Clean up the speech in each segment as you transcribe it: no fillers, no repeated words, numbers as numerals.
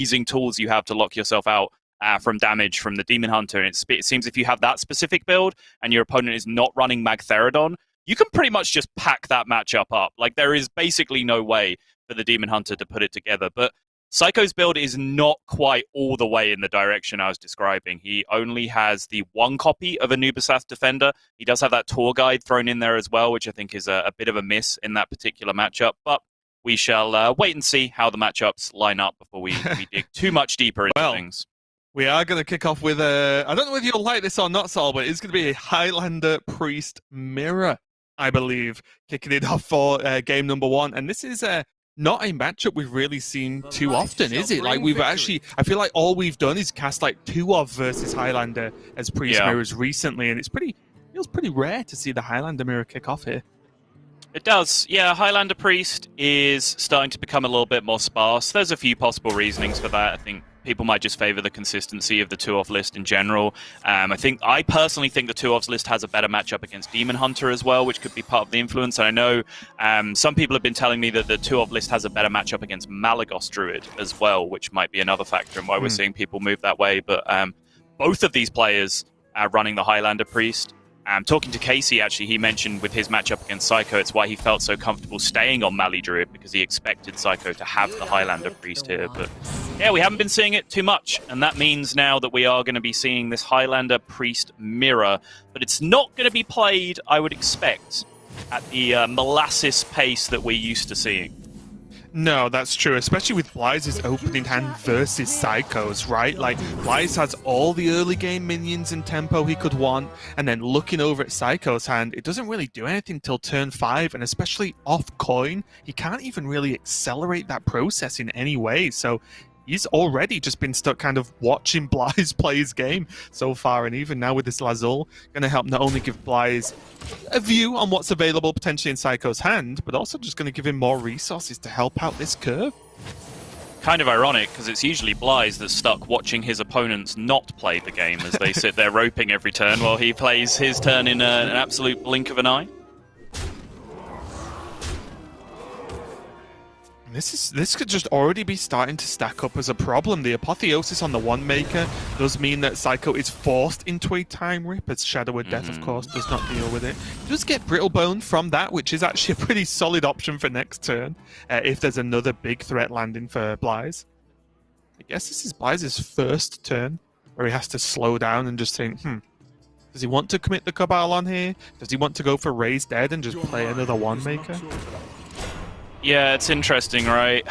amazing tools you have to lock yourself out from damage from the Demon Hunter. And it seems if you have that specific build and your opponent is not running Magtheridon, you can pretty much just pack that matchup up. Like, there is basically no way for the Demon Hunter to put it together. But Seiko's build is not quite all the way in the direction I was describing. He only has the one copy of Anubisath Defender. He does have that tour guide thrown in there as well, which I think is a bit of a miss in that particular matchup. But we shall wait and see how the matchups line up before we dig too much deeper into things. We are going to kick off with a... I don't know whether you'll like this or not, Saul, but it's going to be a Highlander Priest Mirror, I believe, kicking it off for game number 1. And this is not a matchup we've really seen too often, is it? Like, we've actually... I feel like all we've done is cast, like, 2-of versus Highlander as Priest Mirrors recently, and it feels pretty rare to see the Highlander Mirror kick off here. It does. Yeah, Highlander Priest is starting to become a little bit more sparse. There's a few possible reasonings for that. I think people might just favor the consistency of the 2-of list in general. I personally think the 2-ofs list has a better matchup against Demon Hunter as well, which could be part of the influence. And I know some people have been telling me that the 2-of list has a better matchup against Malagos Druid as well, which might be another factor in why we're seeing people move that way. But both of these players are running the Highlander Priest. Talking to Casey, actually, he mentioned with his matchup against Seiko, it's why he felt so comfortable staying on Mali Druid, because he expected Seiko to have the Highlander Priest here. But yeah, we haven't been seeing it too much, and that means now that we are going to be seeing this Highlander Priest Mirror, but it's not going to be played, I would expect, at the molasses pace that we're used to seeing. No, that's true, especially with xBlyzes opening hand versus Seiko's, right? Like, xBlyze has all the early game minions and tempo he could want, and then looking over at Seiko's hand, it doesn't really do anything till turn 5, and especially off coin, he can't even really accelerate that process in any way, so he's already just been stuck kind of watching xBlyze play his game so far, and even now with this Lazul, going to help not only give xBlyze a view on what's available potentially in Seiko's hand, but also just going to give him more resources to help out this curve. Kind of ironic, because it's usually xBlyze that's stuck watching his opponents not play the game as they sit there roping every turn while he plays his turn in an absolute blink of an eye. This could just already be starting to stack up as a problem. The Apotheosis on the One Maker does mean that Seiko is forced into a time rip, as Shadow of Death, of course, does not deal with it. He does get Brittlebone from that, which is actually a pretty solid option for next turn, if there's another big threat landing for xBlyze. I guess this is xBlyze's first turn, where he has to slow down and just think, does he want to commit the Cabal on here? Does he want to go for Raise Dead and just play another One Maker? Yeah, it's interesting, right?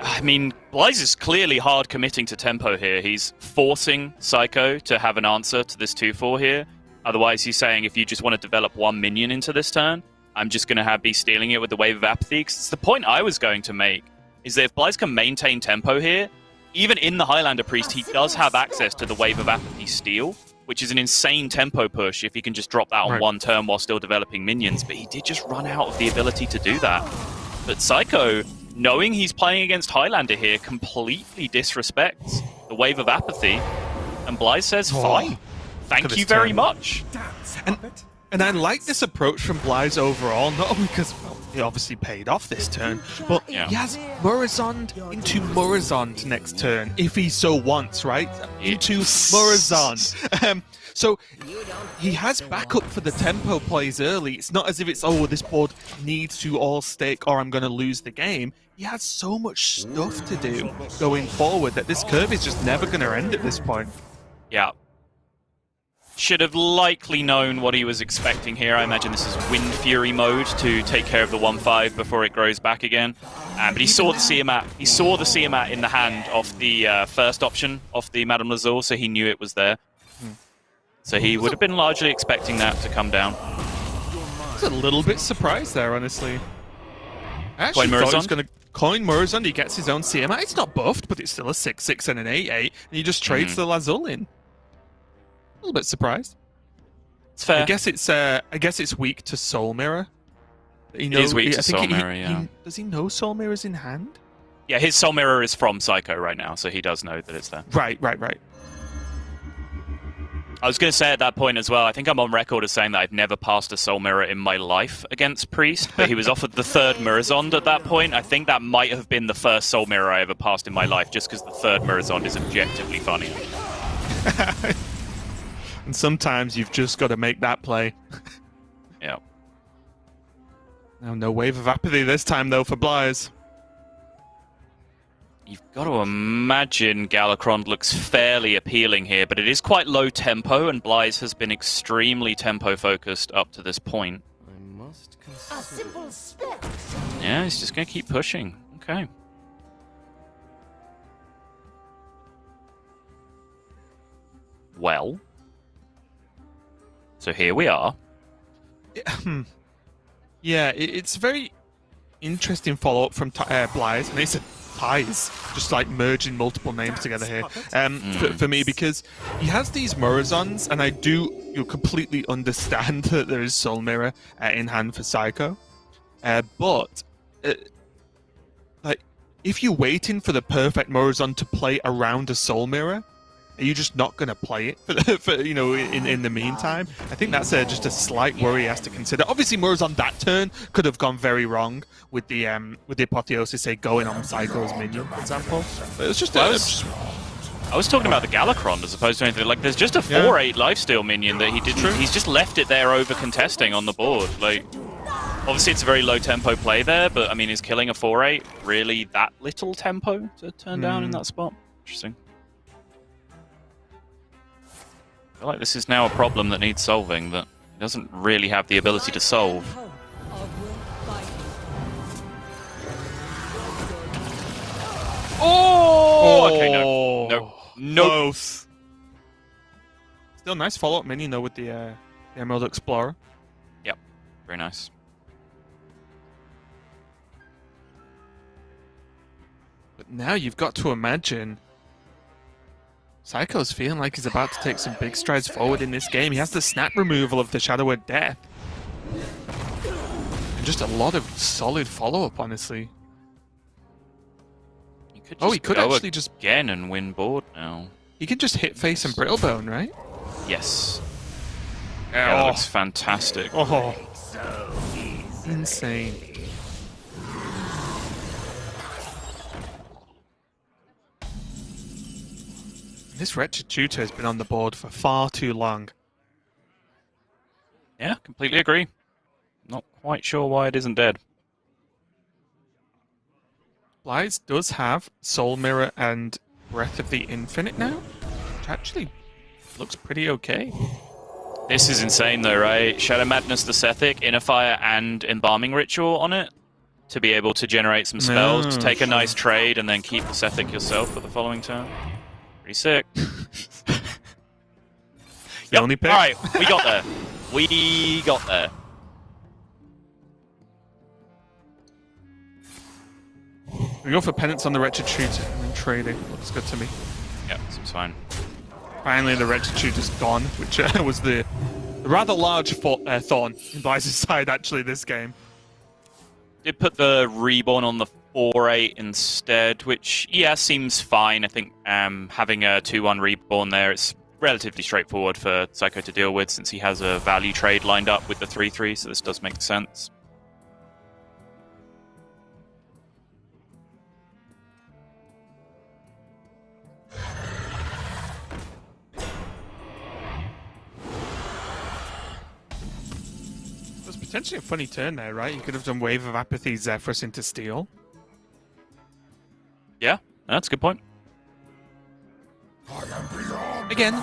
I mean, xBlyze is clearly hard committing to tempo here. He's forcing Seiko to have an answer to this 2-4 here. Otherwise, he's saying, if you just want to develop one minion into this turn, I'm just going to be stealing it with the Wave of Apathy. Because it's the point I was going to make, is that if xBlyze can maintain tempo here, even in the Highlander Priest, he does have access to the Wave of Apathy steal, which is an insane tempo push if he can just drop that on one turn while still developing minions. But he did just run out of the ability to do that. But Seiko, knowing he's playing against Highlander here, completely disrespects the Wave of Apathy, and xBlyze says, fine, thank you very much. And I like this approach from xBlyze overall, not only because he obviously paid off this turn, but he has Murazond into Murazond next turn, if he so wants, right? Into Murazond. So he has backup for the tempo plays early. It's not as if it's, oh, this board needs to all stick or I'm going to lose the game. He has so much stuff to do going forward that this curve is just never going to end at this point. Yeah. Should have likely known what he was expecting here. I imagine this is Wind Fury mode to take care of the 1-5 before it grows back again. But he saw the Tiamat. He saw the Tiamat in the hand off the first option off the Madame Lazul, so he knew it was there. So he would have been largely expecting that to come down. I was a little bit surprised there, honestly. I actually thought he was going to coin Murazond. He gets his own CMI. It's not buffed, but it's still a 6-6 and an 8-8. And he just trades the Lazul in. A little bit surprised. It's fair. I guess it's weak to Soul Mirror. It is weak to Soul Mirror, yeah. Does he know Soul Mirror's in hand? Yeah, his Soul Mirror is from Seiko right now, so he does know that it's there. Right. I was going to say at that point as well, I think I'm on record as saying that I've never passed a Soul Mirror in my life against Priest, but he was offered the third Mirror's at that point. I think that might have been the first Soul Mirror I ever passed in my life, just because the third Mirror's is objectively funny. And sometimes you've just got to make that play. Yeah. Now, no wave of apathy this time, though, for xBlyzes. You've got to imagine Galakrond looks fairly appealing here, but it is quite low tempo, and xBlyzes has been extremely tempo-focused up to this point. I must consider a simple spell. Yeah, he's just going to keep pushing. Okay. Well. So here we are. Yeah, it's a very interesting follow-up from xBlyzes, and it's a ties, just like merging multiple names together here for me, because he has these Murazons, and I do completely understand that there is Soul Mirror in hand for Seiko, but like if you're waiting for the perfect Murazon to play around a Soul Mirror, are you just not going to play it for in the meantime? I think that's just a slight worry he has to consider. Obviously, Murazon that turn could have gone very wrong with the Apotheosis, say, going on Psycho's minion, for example. But it's just... I was talking about the Galakrond as opposed to anything. Like, there's just a 4/8 lifesteal minion that he didn't... He's just left it there over contesting on the board. Like, obviously, it's a very low tempo play there, but, I mean, is killing a 4/8 really that little tempo to turn down in that spot? Interesting. I feel like this is now a problem that needs solving, that he doesn't really have the ability to solve. Oh! Okay, no. Close. Still nice follow-up minion, though, with the Emerald Explorer. Yep, very nice. But now you've got to imagine... Psycho's feeling like he's about to take some big strides forward in this game. He has the snap removal of the Shadow of Death. And just a lot of solid follow-up, honestly. He could actually just... again and win board now. He could just hit face and Brittlebone, right? Yes. Yeah, that looks fantastic. Oh, insane. This Wretched Tutor has been on the board for far too long. Yeah, completely agree. Not quite sure why it isn't dead. xBlyzes does have Soul Mirror and Breath of the Infinite now, which actually looks pretty okay. This is insane though, right? Shadow Madness the Sethic, Inner Fire, and Embalming Ritual on it to be able to generate some spells, to take a nice trade, and then keep the Sethic yourself for the following turn. Pretty sick. Yep. Only pick. Alright, we got there. We got there. We go for Penance on the Wretched Tutor and then trading. Looks good to me. Yeah, seems fine. Finally, the Wretched Tutor's gone, which was the rather large thorn in xBlyzes' side, actually, this game. Did put the Reborn on the 4/8 instead, which, yeah, seems fine. I think having a 2/1 Reborn there, it's relatively straightforward for Seiko to deal with since he has a value trade lined up with the 3/3, so this does make sense. Potentially a funny turn there, right? You could have done Wave of Apathy, Zephyrus into Steel. Yeah, that's a good point. Again,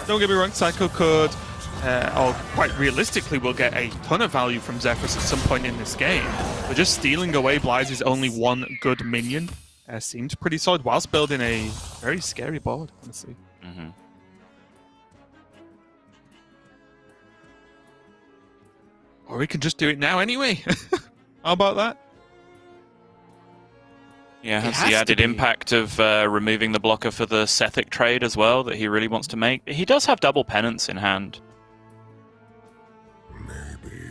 don't get me wrong, Seiko could, or quite realistically, will get a ton of value from Zephyrus at some point in this game. But just stealing away xBlyzes' only one good minion seems pretty solid, whilst building a very scary board, honestly. Mm-hmm. Or we can just do it now anyway. How about that? Yeah, has the added impact of removing the blocker for the Sethic trade as well that he really wants to make. He does have double penance in hand. Maybe.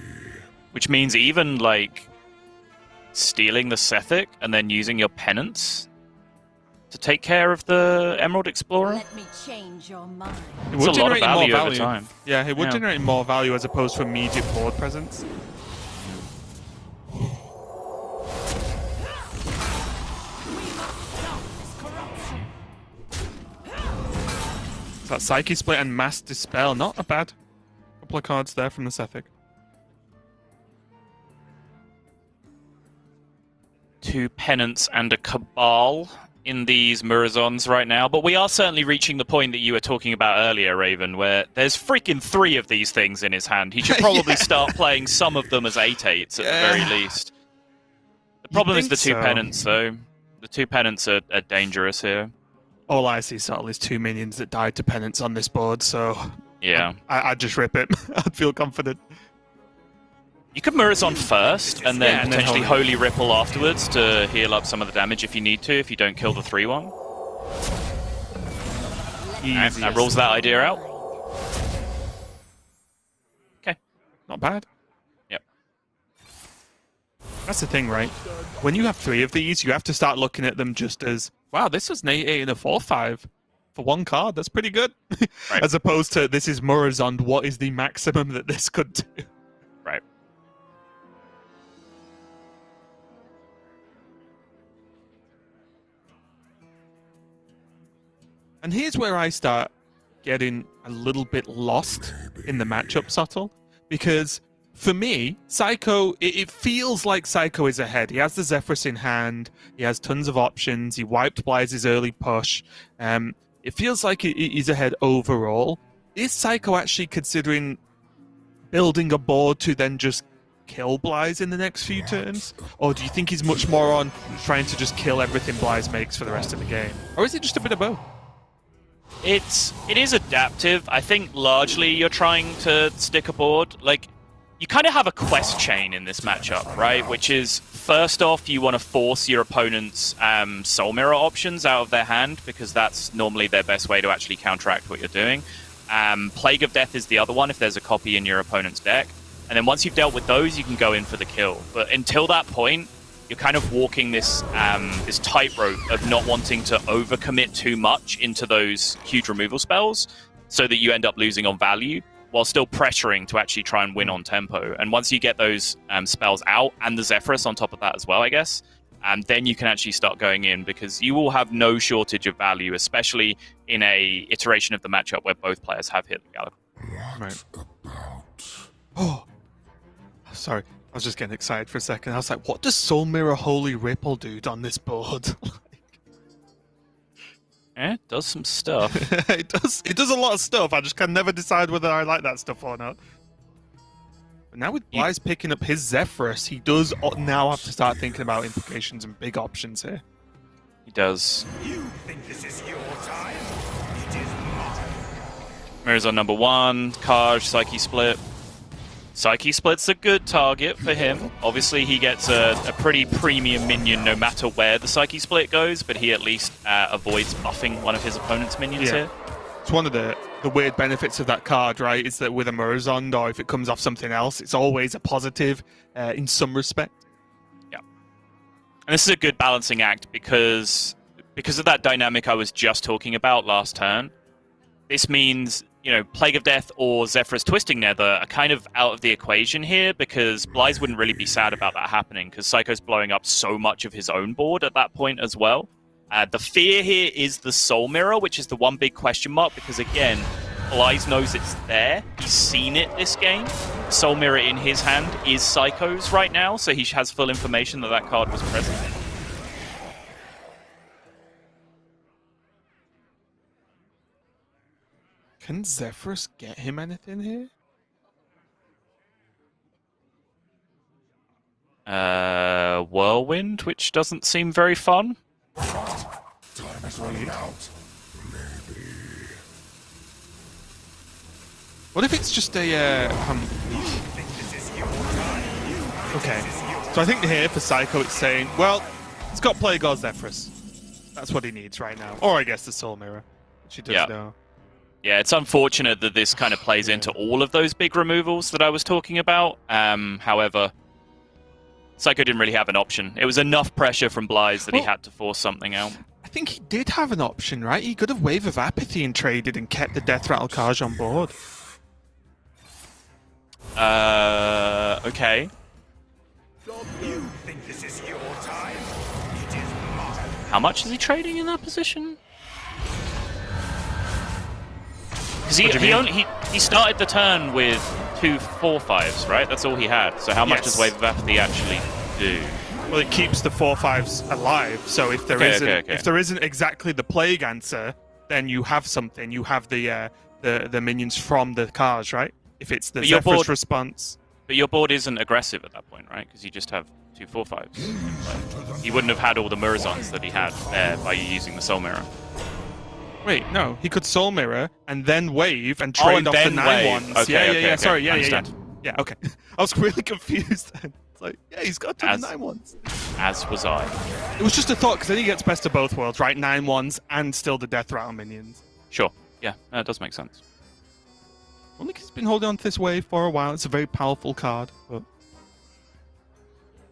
Which means even, like, stealing the Sethic and then using your penance to take care of the Emerald Explorer. Let me change your mind. It It's would a lot of generate more value over value. time. Yeah, it would Yeah. generate more value as opposed to immediate board presence. So that Psyche Split and Mass Dispel, not a bad couple of cards there from the Sethic. 2 Penance and a Cabal in these Murazons right now, but we are certainly reaching the point that you were talking about earlier, Raven, where there's freaking 3 of these things in his hand. He should probably start playing some of them as 8/8s at the very least. The problem is the 2 so. Penance, though. The 2 Penance are dangerous here. All I see, Subtle, is 2 minions that died to Penance on this board, so Yeah. I'd just rip it. I'd feel confident. You could Murazon first, and then Yeah, and then potentially Holy- Holy Ripple afterwards to heal up some of the damage if you need to, if you don't kill the 3/1. And that rules that idea out. Okay. Not bad. Yep. That's the thing, right? When you have 3 of these, you have to start looking at them just as, wow, this was an 8/8 and a 4/5 for 1 card. That's pretty good. Right. As opposed to, this is Murazond, what is the maximum that this could do? Right. And here's where I start getting a little bit lost in the matchup, Subtle. Because for me, Seiko, it feels like Seiko is ahead. He has the Zephyrus in hand. He has tons of options. He wiped xBlyzes' early push. It feels like he's ahead overall. Is Seiko actually considering building a board to then just kill xBlyze in the next few turns? Or do you think he's much more on trying to just kill everything xBlyze makes for the rest of the game? Or is it just a bit of both? It is adaptive. I think largely you're trying to stick a board. Like, you kind of have a quest chain in this matchup, right? Which is, first off, you want to force your opponent's Soul Mirror options out of their hand, because that's normally their best way to actually counteract what you're doing. Plague of Death is the other one if there's a copy in your opponent's deck. And then once you've dealt with those, you can go in for the kill. But until that point, you're kind of walking this this tightrope of not wanting to overcommit too much into those huge removal spells, so that you end up losing on value, while still pressuring to actually try and win on tempo. And once you get those spells out, and the Zephyrus on top of that as well, I guess, then you can actually start going in, because you will have no shortage of value, especially in a iteration of the matchup where both players have hit the Gallop. Right. Oh, sorry. I was just getting excited for a second. I was like, what does Soul Mirror Holy Ripple do on this board? It does some stuff. It does a lot of stuff. I just can never decide whether I like that stuff or not. But now with xBlyze picking up his Zephyrus, he does now have to start thinking about implications and big options here. He does. You think this is your time? It is mine. Mirrors on number 1, Kaj, Psyche Split. Psyche Split's a good target for him. Obviously, he gets a pretty premium minion no matter where the Psyche Split goes, but he at least avoids buffing one of his opponent's minions here. It's one of the weird benefits of that card, right? Is that with a Murazond, or if it comes off something else, it's always a positive in some respect. Yeah. And this is a good balancing act because of that dynamic I was just talking about last turn. This means, you know, Plague of Death or Zephyrus Twisting Nether are kind of out of the equation here, because xBlyze wouldn't really be sad about that happening, because Psycho's blowing up so much of his own board at that point as well. The fear here is the Soul Mirror, which is the one big question mark, because again, xBlyze knows it's there. He's seen it this game. The Soul Mirror in his hand is Psycho's right now, so he has full information that that card was present. Can Zephyrus get him anything here? Whirlwind, which doesn't seem very fun. Time is running out. Maybe. What if it's just a Think this is your time? Okay, so I think here for Psycho it's saying, well, it's got Plague or Zephyrus. That's what he needs right now. Or I guess the Soul Mirror, which he does know. Yeah, it's unfortunate that this kind of plays into all of those big removals that I was talking about. However, Seiko didn't really have an option. It was enough pressure from xBlyzes that he had to force something out. I think he did have an option, right? He could have Wave of Apathy and traded and kept the Death Rattle Kaj on board. Okay. You think this is your time? It is mine. How much is he trading in that position? Because he started the turn with 2 4/5s, right? That's all he had. So how much does Wave of Apathy actually do? Well, it keeps the 4/5s alive. So if there if there isn't exactly the Plague answer, then you have something. You have the minions from the cars, right? If it's the Zephyrus response. But your board isn't aggressive at that point, right? Because you just have 2 4/5s. He wouldn't have had all the Murazons that he had there by using the Soul Mirror. Wait, no. He could Soul Mirror and then wave and trade off the 9/1s. Okay, Sorry, yeah. understand. Okay. I was really confused then. It's like, yeah, he's got 2 9/1s. As was I. It was just a thought, because then he gets best of both worlds, right? 9/1s and still the Death Rattle minions. Sure. Yeah, that does make sense. Only because he's been holding on to this wave for a while. It's a very powerful card. But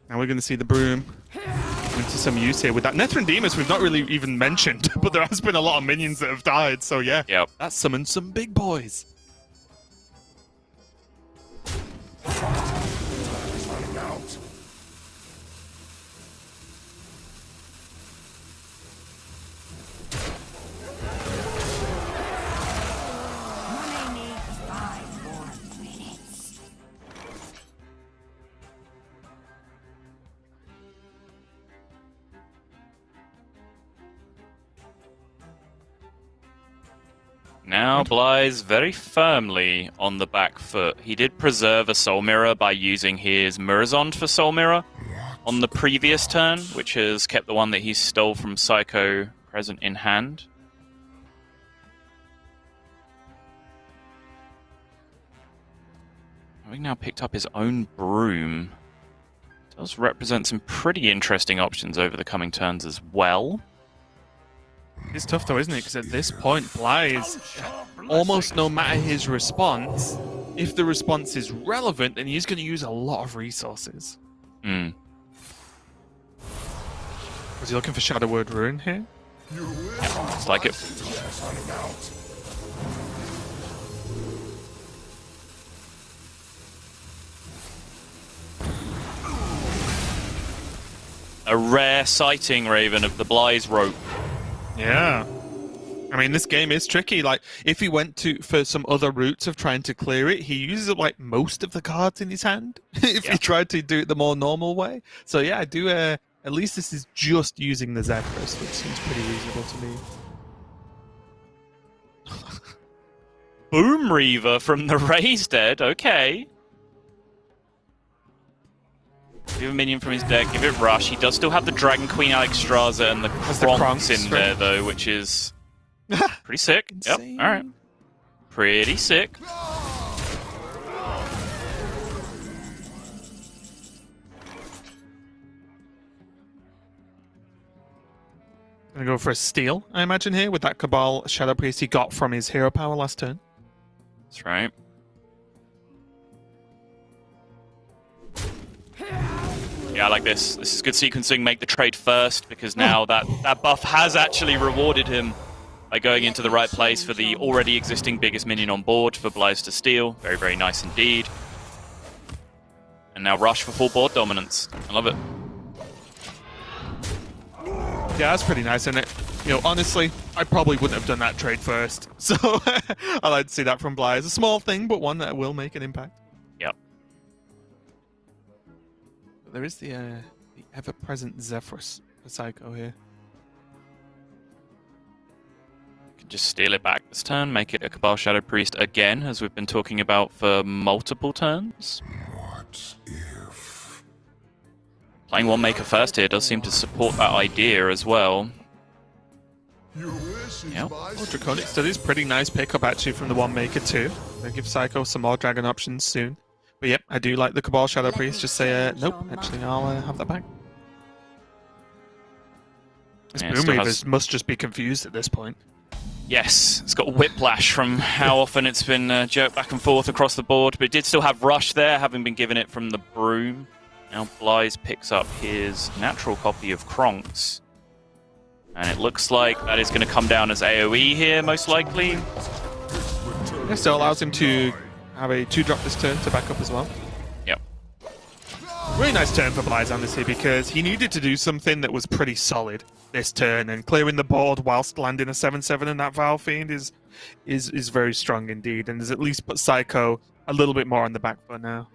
now we're going to see the Broom into some use here with that. Nether and Demas we've not really even mentioned, but there has been a lot of minions that have died, so yeah. Yep. That summoned some big boys. Now xBlyzes very firmly on the back foot. He did preserve a Soul Mirror by using his Murazond for Soul Mirror on the previous turn, which has kept the one that he stole from Seiko present in hand. Having now picked up his own Broom, does represent some pretty interesting options over the coming turns as well. It's tough though, isn't it? Because at this point, xBlyzes, almost no matter his response, if the response is relevant, then he's going to use a lot of resources. Hmm. Was he looking for Shadow Word Ruin here? Yeah, it's like it. A rare sighting, Raven, of the xBlyzes rope. Yeah. I mean, this game is tricky. Like, if he went for some other routes of trying to clear it, he uses like most of the cards in his hand. If he tried to do it the more normal way. So yeah, I do. At least this is just using the Zephyrus, which seems pretty reasonable to me. Boom Reaver from the Raised Dead. Okay. Give a minion from his deck, give it Rush. He does still have the Dragon Queen Alexstrasza and the Kronks in there, though, which is pretty sick. Yep, alright. Pretty sick. Gonna go for a steal, I imagine, here, with that Cabal Shadow Priest he got from his hero power last turn. That's right. Yeah, I like this. This is good sequencing. Make the trade first, because now that buff has actually rewarded him by going into the right place for the already existing biggest minion on board for xBlyzes to steal. Very, very nice indeed. And now Rush for full board dominance. I love it. Yeah, that's pretty nice, isn't it? You know, honestly, I probably wouldn't have done that trade first. So I like to see that from xBlyzes. A small thing, but one that will make an impact. Yep. There is the ever-present Zephyrus for Seiko here. Can just steal it back this turn, make it a Cabal Shadow Priest again, as we've been talking about for multiple turns. What if? Playing one Maker first here does seem to support that idea as well. Yep. Oh, Draconic Studies, pretty nice pickup actually from the One Maker too. They'll give Seiko some more dragon options soon. But yep, I do like the Cabal Shadow Priest. Just say, nope, actually, I'll have that back. This Boom Reavers must just be confused at this point. Yes, it's got whiplash from how often it's been jerked back and forth across the board, but it did still have Rush there, having been given it from the Broom. Now xBlyzes picks up his natural copy of Kronks. And it looks like that is going to come down as AoE here, most likely. Yeah, still allows him to have a 2-drop this turn to back up as well. Yep. Really nice turn for xBlyzes, honestly, because he needed to do something that was pretty solid this turn, and clearing the board whilst landing a 7/7 in that Vile Fiend is very strong indeed, and has at least put Seiko a little bit more on the back foot now.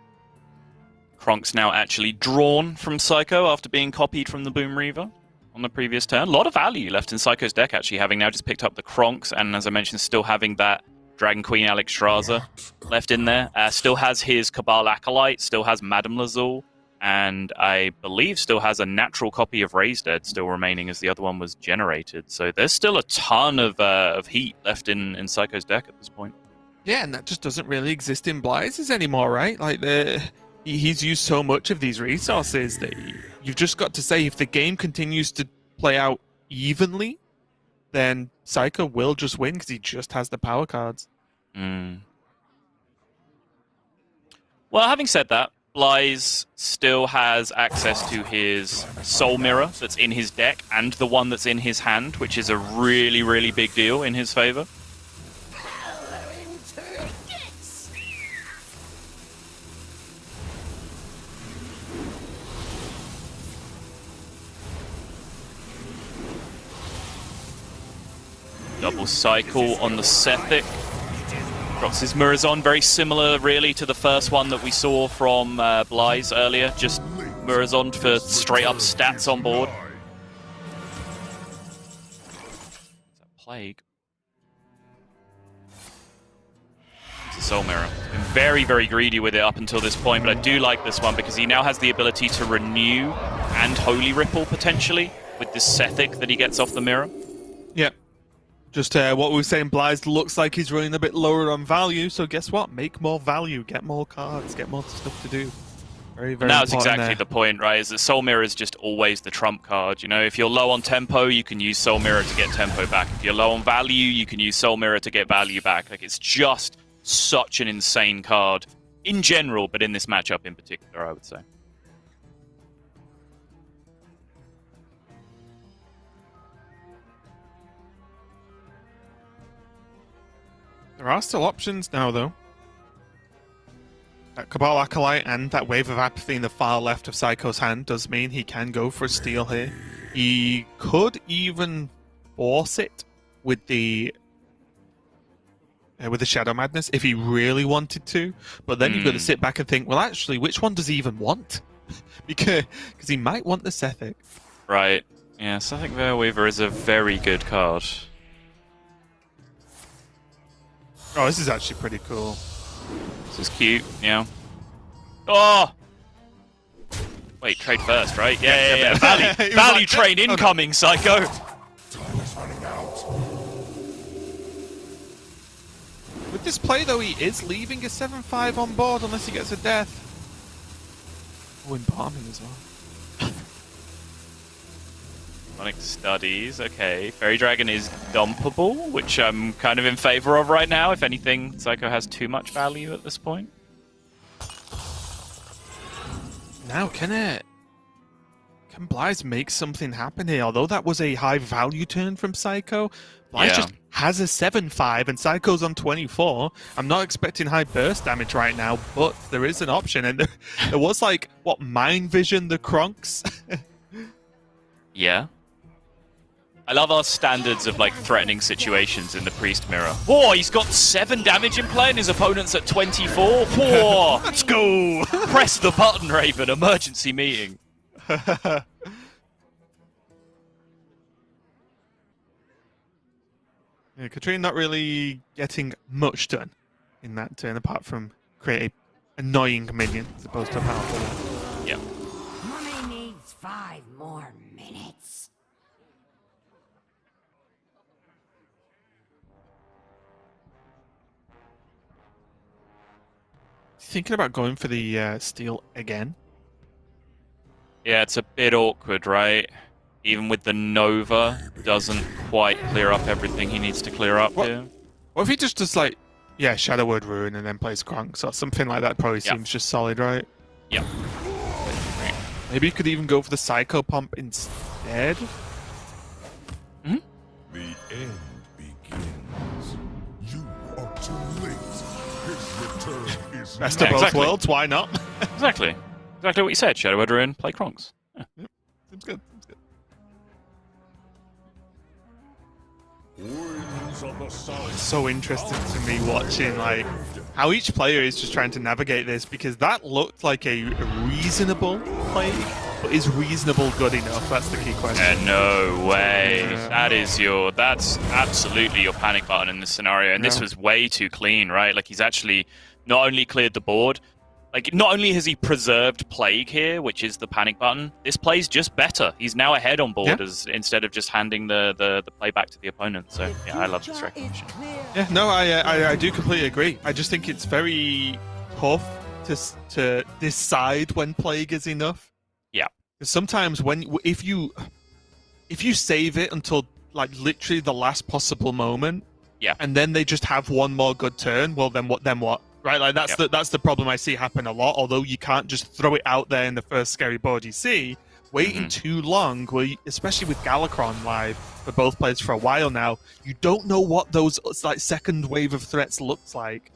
Kronks now actually drawn from Seiko after being copied from the Boom Reaver on the previous turn. A lot of value left in Seiko's deck, actually, having now just picked up the Kronks, and as I mentioned, still having that Dragon Queen Alexstrasza left in there. Still has his Cabal Acolyte, still has Madame Lazul, and I believe still has a natural copy of Raised Dead still remaining as the other one was generated. So there's still a ton of heat left in Seiko's deck at this point. Yeah, and that just doesn't really exist in xBlyzes anymore, right? Like, he's used so much of these resources that you've just got to say, if the game continues to play out evenly, then Seiko will just win because he just has the power cards. Well, having said that, xBlyzes still has access to his Soul Mirror that's in his deck and the one that's in his hand, which is a really, really big deal in his favor. Double cycle on the Sethic. Drops his mirrors on, very similar really to the first one that we saw from xBlyzes earlier. Just mirrors on for straight up stats on board. Is that Plague? It's a Soul Mirror. Been very, very greedy with it up until this point, but I do like this one because he now has the ability to renew and Holy Ripple potentially with this Sethic that he gets off the mirror. Yep. Just what we were saying, xBlyzes looks like he's running a bit lower on value, so guess what? Make more value, get more cards, get more stuff to do. Very, very That's important exactly the point, right? Is that Soul Mirror is just always the trump card. You know, if you're low on tempo, you can use Soul Mirror to get tempo back. If you're low on value, you can use Soul Mirror to get value back. Like, it's just such an insane card in general, but in this matchup in particular, I would say. There are still options now, though. That Cabal Acolyte and that Wave of Apathy in the far left of Seiko's hand does mean he can go for a steal here. He could even force it with the Shadow Madness if he really wanted to, but then you've got to sit back and think, well, actually, which one does he even want? because he might want the Sethic. Right. Yeah, Sethic Veilweaver is a very good card. Oh, this is actually pretty cool. This is cute, yeah. Oh! Wait, trade first, right? Yeah. Value like, train incoming, Seiko! Time is running out. With this play, though, he is leaving a 7/5 on board unless he gets a death. Oh, embalming as well. Sonic Studies, okay. Fairy Dragon is dumpable, which I'm kind of in favor of right now. If anything, Seiko has too much value at this point. Now, can xBlyzes make something happen here? Although that was a high value turn from Seiko, xBlyzes just has a 7/5 and Seiko's on 24. I'm not expecting high burst damage right now, but there is an option. And there was like, what, Mind Vision, the Kronks? Yeah. I love our standards of like threatening situations in the Priest Mirror. Whoa, he's got 7 damage in play and his opponent's at 24. Whoa! Let's go! Press the button, Raven. Emergency meeting. Yeah, Katrina not really getting much done in that turn, apart from create a annoying minion as opposed to a powerful one. Yeah. Mommy needs 5 more minutes. Thinking about going for the steal again. Yeah, it's a bit awkward, right? Even with the Nova, doesn't quite clear up everything he needs to clear up here. What if he just does like, yeah, Shadow Word Ruin and then plays Kronks or something like that? Probably seems just solid, right? Yep. Maybe you could even go for the Seiko pump instead. The end begins. You are too late. His return is Best Yeah, of both exactly. worlds, why not? Exactly. Exactly what you said. Shadow Druid, play Kronks. Yeah. Seems good. Seems good. Winds of the south. So interesting to me watching like how each player is just trying to navigate this, because that looked like a reasonable play, but is reasonable good enough? That's the key question. No way. Yeah. That's absolutely your panic button in this scenario. And this Yeah. was way too clean, right? Like he's actually not only cleared the board, like not only has he preserved Plague here, which is the panic button, this play's just better. He's now ahead on board instead of just handing the play back to the opponent. So yeah, I love this recognition. Yeah, no, I do completely agree. I just think it's very tough to decide when Plague is enough. Yeah. Because sometimes if you save it until like literally the last possible moment, Yeah. and then they just have one more good turn, well then what? Then what? Right, like that's the problem I see happen a lot. Although you can't just throw it out there in the first scary board you see. Waiting too long, especially with Galakron live for both players for a while now, you don't know what those like second wave of threats looks like.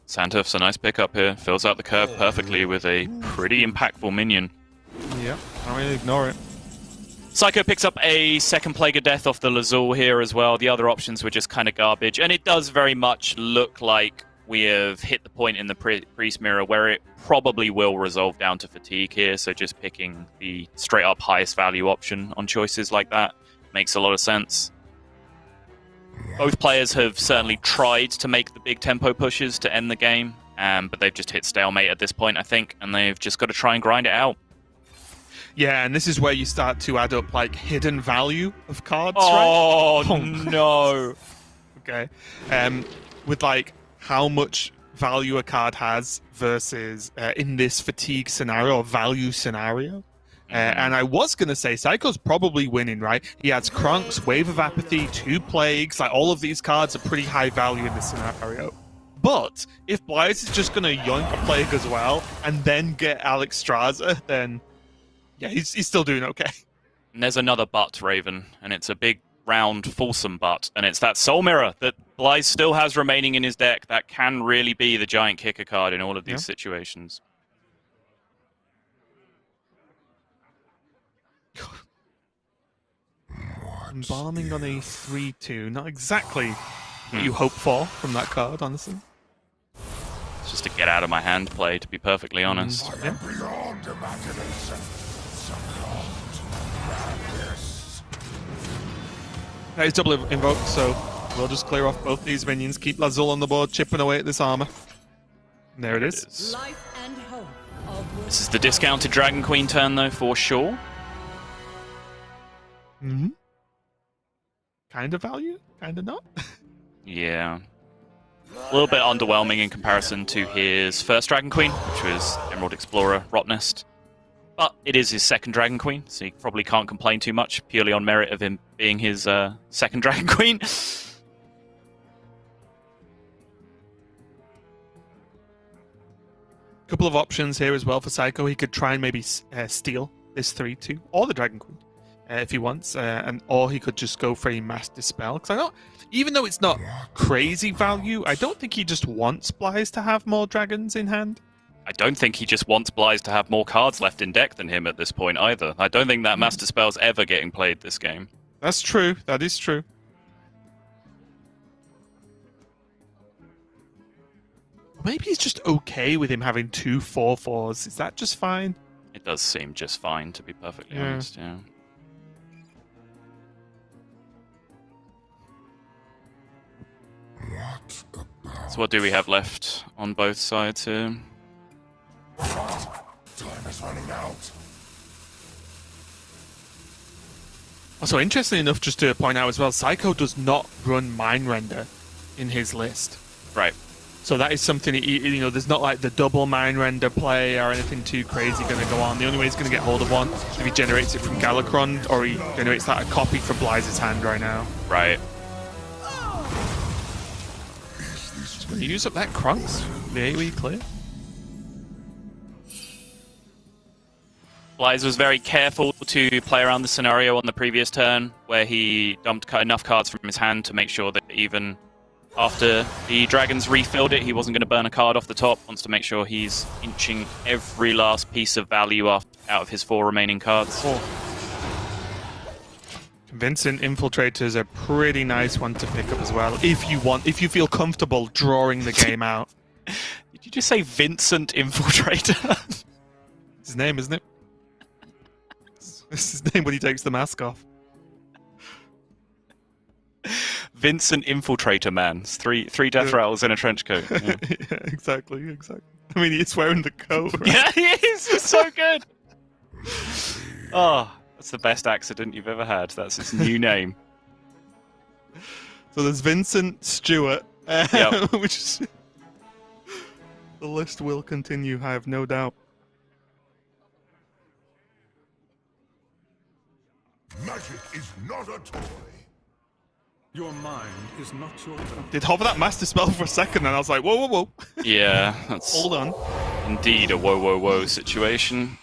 Santuf's a nice pickup here. Fills out the curve perfectly with a pretty impactful minion. Yeah, can't really ignore it. Seiko picks up a second Plague of Death off the Lazul here as well. The other options were just kind of garbage. And it does very much look like we have hit the point in the Priest Mirror where it probably will resolve down to fatigue here. So just picking the straight-up highest value option on choices like that makes a lot of sense. Both players have certainly tried to make the big tempo pushes to end the game, but they've just hit stalemate at this point, I think, and they've just got to try and grind it out. Yeah, and this is where you start to add up like hidden value of cards, Oh, right? no. Okay. With like how much value a card has versus in this fatigue scenario or value scenario. And I was going to say Seiko's probably winning, right? He has Kronks, Wave of Apathy, 2 Plagues. Like all of these cards are pretty high value in this scenario. But if xBlyzes is just going to yoink a Plague as well and then get Alexstrasza, then yeah, he's still doing okay. And there's another but, Raven, and it's a big, round, fulsome but, and it's that Soul Mirror that xBlyzes still has remaining in his deck that can really be the giant kicker card in all of these situations. Embalming on a 3-2. Not exactly what you hope for from that card, honestly. It's just a get out of my hand play, to be perfectly honest. I am beyond imagination. Succumbed madness. That is double invoked, so we'll just clear off both these minions, keep Lazul on the board, chipping away at this armor. And there it is. Life and hope of This is the discounted Dragon Queen turn, though, for sure. Mm-hmm. Kind of value, kind of not. Yeah. A little bit underwhelming in comparison to his first Dragon Queen, which was Emerald Explorer Rotnest. But it is his second Dragon Queen, so he probably can't complain too much, purely on merit of him being his second Dragon Queen. Couple of options here as well for Seiko. He could try and maybe steal this 3-2 or the Dragon Queen if he wants, or he could just go for a Mass Dispel. Because I don't, even though it's not crazy value, I don't think he just wants xBlyzes to have more dragons in hand. I don't think he just wants xBlyzes to have more cards left in deck than him at this point either. I don't think that Master Spell's ever getting played this game. That's true. That is true. Maybe he's just okay with him having 2 4/4s. Is that just fine? It does seem just fine, to be perfectly Yeah. honest, yeah. What about So what do we have left on both sides here? time is running out? Also, interesting enough, just to point out as well, Seiko does not run Mind Render in his list. Right. So that is something, there's not like the double Mind Render play or anything too crazy going to go on. The only way he's going to get hold of one is if he generates it from Galakron, or he generates that a copy from xBlyzes' hand right now. Right. Use up that Kronks. The AoE clear. xBlyzes was very careful to play around the scenario on the previous turn, where he dumped enough cards from his hand to make sure that even after the dragons refilled it, he wasn't going to burn a card off the top. Wants to make sure he's inching every last piece of value out of his 4 remaining cards. Convincing Infiltrator is a pretty nice one to pick up as well. If you feel comfortable drawing the game out. Did you just say Vincent Infiltrator? It's his name, isn't it? It's his name when he takes the mask off. Vincent Infiltrator, man. It's three death rattles in a trench coat. Yeah. Yeah, exactly. I mean, he's wearing the coat, right? Yeah, he is. It's so good. Oh, that's the best accident you've ever had. That's his new name. So there's Vincent Stewart, Yep. which is... The list will continue, I have no doubt. Magic is not a toy. Your mind is not your own. Did hover that master spell for a second, and I was like, whoa, whoa, whoa. Yeah, that's Hold on. indeed a whoa, whoa, whoa situation.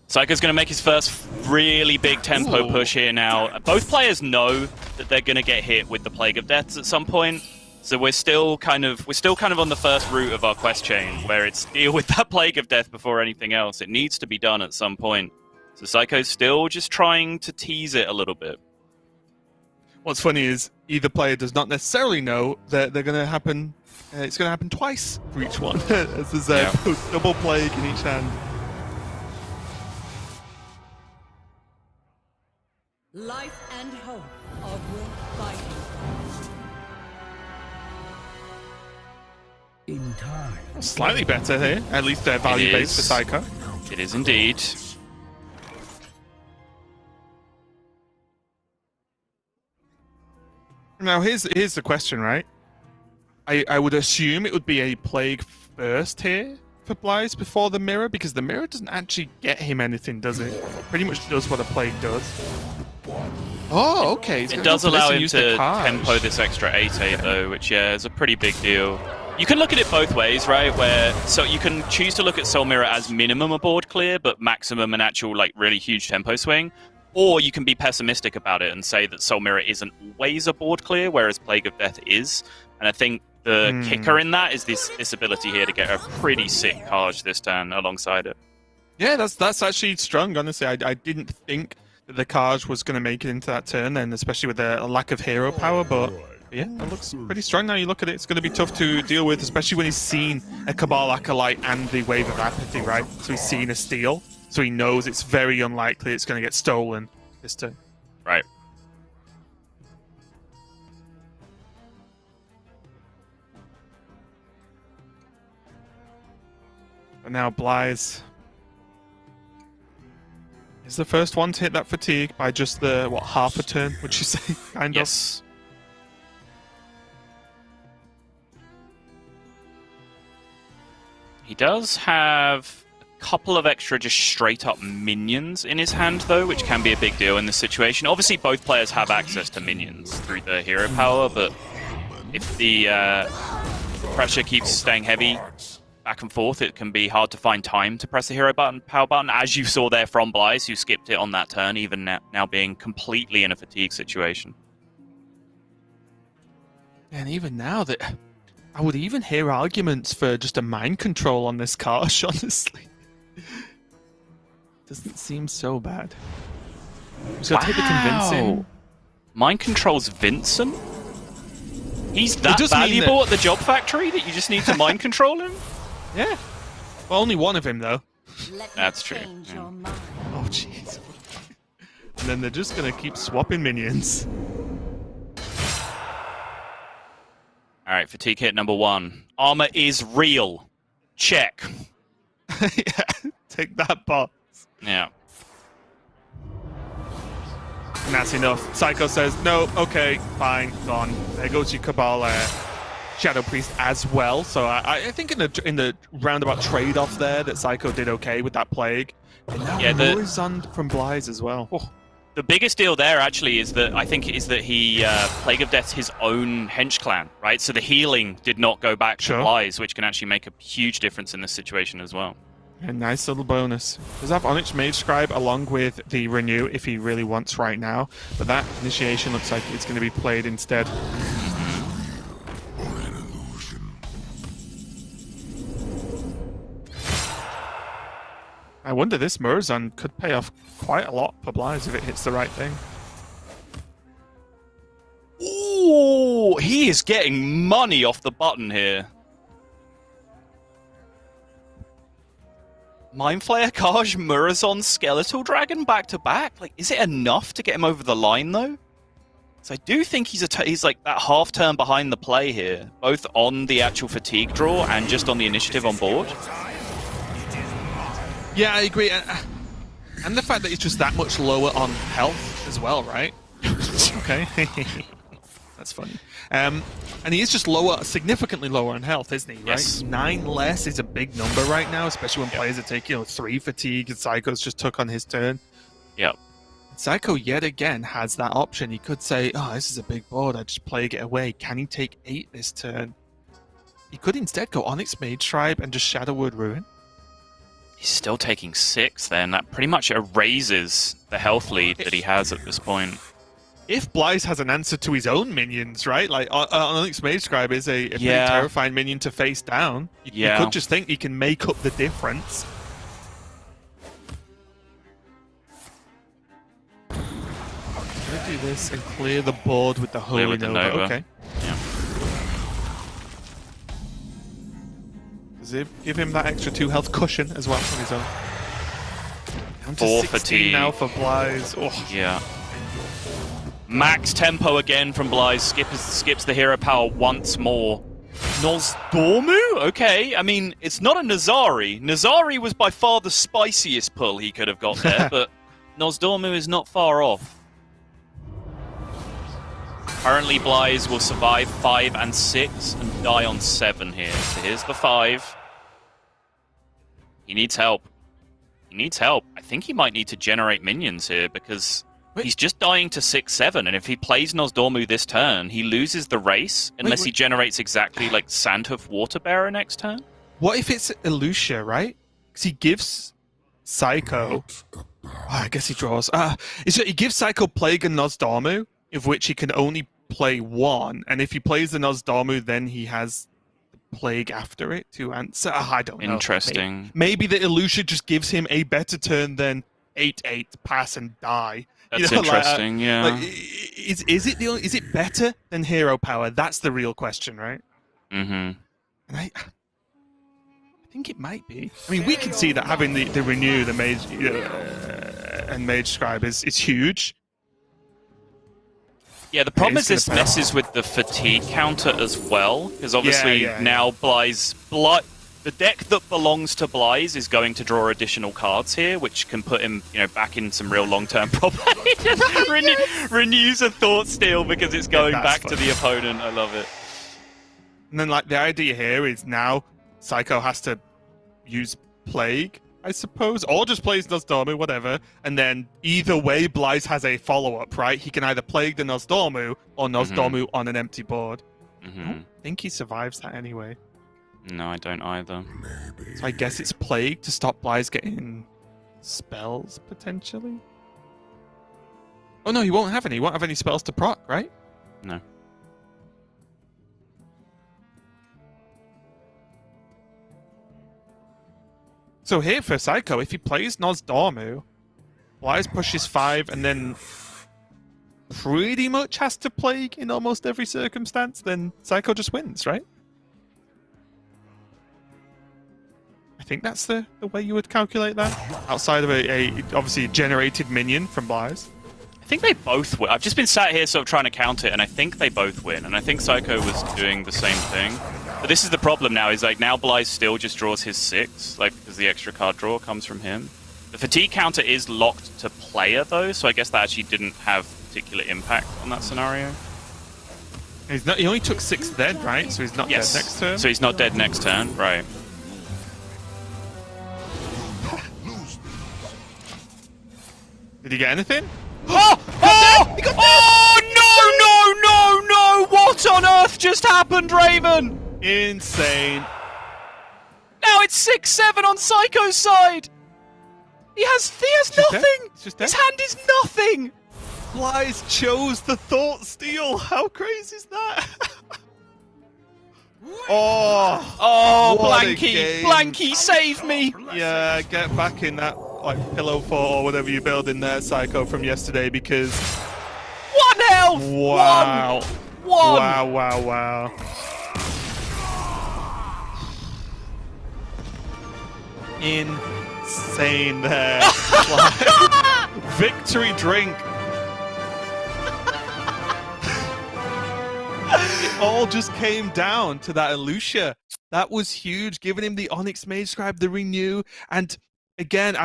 Seiko's going to make his first really big tempo push here now. Both players know that they're going to get hit with the Plague of Deaths at some point. So we're still kind of on the first route of our quest chain, where it's deal with that Plague of Death before anything else. It needs to be done at some point. So Seiko's still just trying to tease it a little bit. What's funny is either player does not necessarily know that they're going to happen. It's going to happen twice for each one. As there's a double plague in each hand. Life and hope of world fighting. In time. Slightly better here. At least they're value based for Seiko. It is indeed. Now here's the question, right? I would assume it would be a plague first here for Blyze before the mirror, because the mirror doesn't actually get him anything, does it? Pretty much does what a plague does. Oh, okay. It does allow him to tempo this extra 8/8 though, which is a pretty big deal. You can look at it both ways, right? So you can choose to look at Soul Mirror as minimum a board clear, but maximum an actual like really huge tempo swing. Or you can be pessimistic about it and say that Soul Mirror isn't always a board clear, whereas Plague of Death is. And I think the kicker in that is this ability here to get a pretty sick Kaj this turn alongside it. Yeah, that's actually strong, honestly. I didn't think that the Kaj was going to make it into that turn, and especially with the lack of hero power, but yeah, it looks pretty strong now. You look at it, it's going to be tough to deal with, especially when he's seen a Cabal Acolyte and the Wave of Apathy, right? So he's seen a steal. So he knows it's very unlikely it's going to get stolen this turn. Right. But now Blyze is the first one to hit that fatigue by just the, half a turn, would you say? Kind Yes. He does have couple of extra just straight up minions in his hand though, which can be a big deal in this situation. Obviously both players have access to minions through the hero power, but if the pressure keeps staying heavy back and forth, it can be hard to find time to press the hero power button, as you saw there from Blyze, who skipped it on that turn, even now being completely in a fatigue situation. And even now, that I would even hear arguments for just a mind control on this Karsh, honestly. Doesn't seem so bad. So take the convincing. Mind controls Vincent? He's that valuable at the job factory that you just need to mind control him? Yeah. Well, only one of him, though. That's true. Your mind. Oh, jeez. And then they're just going to keep swapping minions. Alright, fatigue hit number 1. Armor is real. Check. Yeah, take that box. Yeah. And that's enough. Seiko says, no, okay, fine, gone. There goes your Cabal Shadow Priest as well. So I think in the roundabout trade-off there that Seiko did okay with that Plague. And now Horizon from Blyze as well. Oh. The biggest deal there actually is that he Plague of Death's his own hench clan, right? So the healing did not go back to Blyze, which can actually make a huge difference in this situation as well. A nice little bonus. Does have Onyx Mage Scribe along with the Renew if he really wants right now, but that initiation looks like it's going to be played instead. I wonder this Murazon could pay off quite a lot for Blyze if it hits the right thing. Ooh, he is getting money off the button here. Mind Flayer, Kaj, Murazon, Skeletal Dragon back to back. Like, is it enough to get him over the line though? So I do think he's like that half turn behind the play here, both on the actual fatigue draw and just on the initiative on board. Yeah, I agree, and the fact that it's just that much lower on health as well, right? Okay, that's funny. And he is just lower, significantly lower on health, isn't he? Right? Yes. 9 less is a big number right now, especially when players are taking 3 fatigue, and Psycho's just took on his turn. Yep. Psycho yet again has that option. He could say, "Oh, this is a big board. I just plague it away." Can he take 8 this turn? He could instead go Onyx Mage Tribe and just Shadow Word Ruin. He's still taking 6 then. That pretty much erases the health lead that he has at this point. If Blyze has an answer to his own minions, right? Like, Onyx Mage Scribe is a pretty terrifying minion to face down. You could just think he can make up the difference. I'm gonna do this and clear the board with the Holy Nova. Okay. Yeah. Does it give him that extra 2 health cushion as well on his own? Down to 4 16 fatigue. now for Blyze. Oh. Yeah. Max tempo again from Blyze. Skips the hero power once more. Nosdormu? Okay, I mean, it's not a Nazari. Nazari was by far the spiciest pull he could have got there, but Nosdormu is not far off. Currently, Blyze will survive 5 and 6 and die on 7 here. So here's the 5. He needs help. He needs help. I think he might need to generate minions here because he's just dying to 6-7, and if he plays Nosdormu this turn, he loses the race unless he generates exactly like Sandhoof Waterbearer next turn. What if it's Elucia, right? Because he gives Psycho... I guess he draws. He gives Psycho Plague and Nosdormu, of which he can only play 1, and if he plays the Nosdormu, then he has the Plague after it to answer. I don't know. Interesting. Maybe the Elucia just gives him a better turn than 8-8, pass and die. That's interesting, yeah. Like, is it better than hero power? That's the real question, right? Mm-hmm. And I think it might be. I mean, we can see that having the Renew, the Mage, and Mage Scribe is huge. Yeah, the problem is this messes with the fatigue counter as well, because obviously now the deck that belongs to Blyze is going to draw additional cards here, which can put him, back in some real long-term problems. He just renews a Thought Steal because it's going back to the opponent. I love it. And then, like, the idea here is now Psycho has to use Plague, I suppose, or just plays Nosdormu, whatever, and then either way, Blyze has a follow-up, right? He can either Plague the Nosdormu or Nosdormu on an empty board. I don't think he survives that anyway. No, I don't either. So I guess it's Plague to stop Blyze getting spells, potentially? Oh no, he won't have any. He won't have any spells to proc, right? No. So here for Psycho, if he plays Nosdormu, Blyze pushes 5 and then pretty much has to Plague in almost every circumstance, then Psycho just wins, right? I think that's the way you would calculate that, outside of a obviously generated minion from Blyze. I think they both win. I've just been sat here sort of trying to count it, and I think they both win. And I think Psycho was doing the same thing. But this is the problem now, is like now Blyze still just draws his 6, like because the extra card draw comes from him. The fatigue counter is locked to player though, so I guess that actually didn't have particular impact on that scenario. He only took 6 then, right? So he's not dead next turn? So he's not dead next turn, right. Did he get anything? No! What on earth just happened, Raven? Insane. Now now it's 6-7 on Seiko's side. He has nothing. His hand is nothing. Xbyzes chose the Thought Steal. How crazy is that? Oh, what a Blanky, game. Blanky, save me. Yeah, get back in that pillow fort or whatever you build in there, Seiko, from yesterday, because 1 health. wow. One. Wow. Insane there. Victory drink. It all just came down to that Elucia. That was huge, giving him the Onyx Mage Scribe, the renew, and again,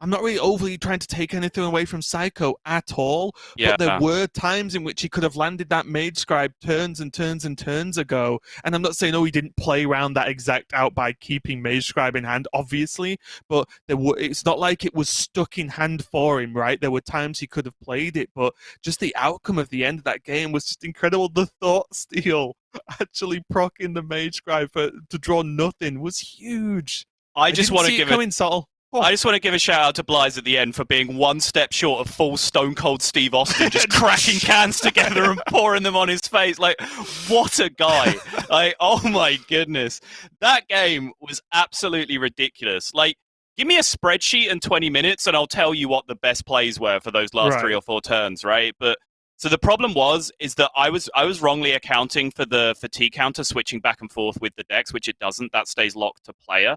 I'm not really overly trying to take anything away from Seiko at all, but there were times in which he could have landed that Mage Scribe turns and turns and turns ago, and I'm not saying, he didn't play around that exact out by keeping Mage Scribe in hand, obviously, but it's not like it was stuck in hand for him, right? There were times he could have played it, but just the outcome of the end of that game was just incredible. The Thought Steal, actually proccing the Mage Scribe to draw nothing, was huge. I just want to give it. I just want to give a shout out to Blyze at the end for being one step short of full Stone Cold Steve Austin, just cracking cans together and pouring them on his face. Like, what a guy. Like, oh my goodness. That game was absolutely ridiculous. Like, give me a spreadsheet in 20 minutes and I'll tell you what the best plays were for those last 3 or 4 turns, right? But so the problem is that I was wrongly accounting for the fatigue counter switching back and forth with the decks, which it doesn't. That stays locked to player.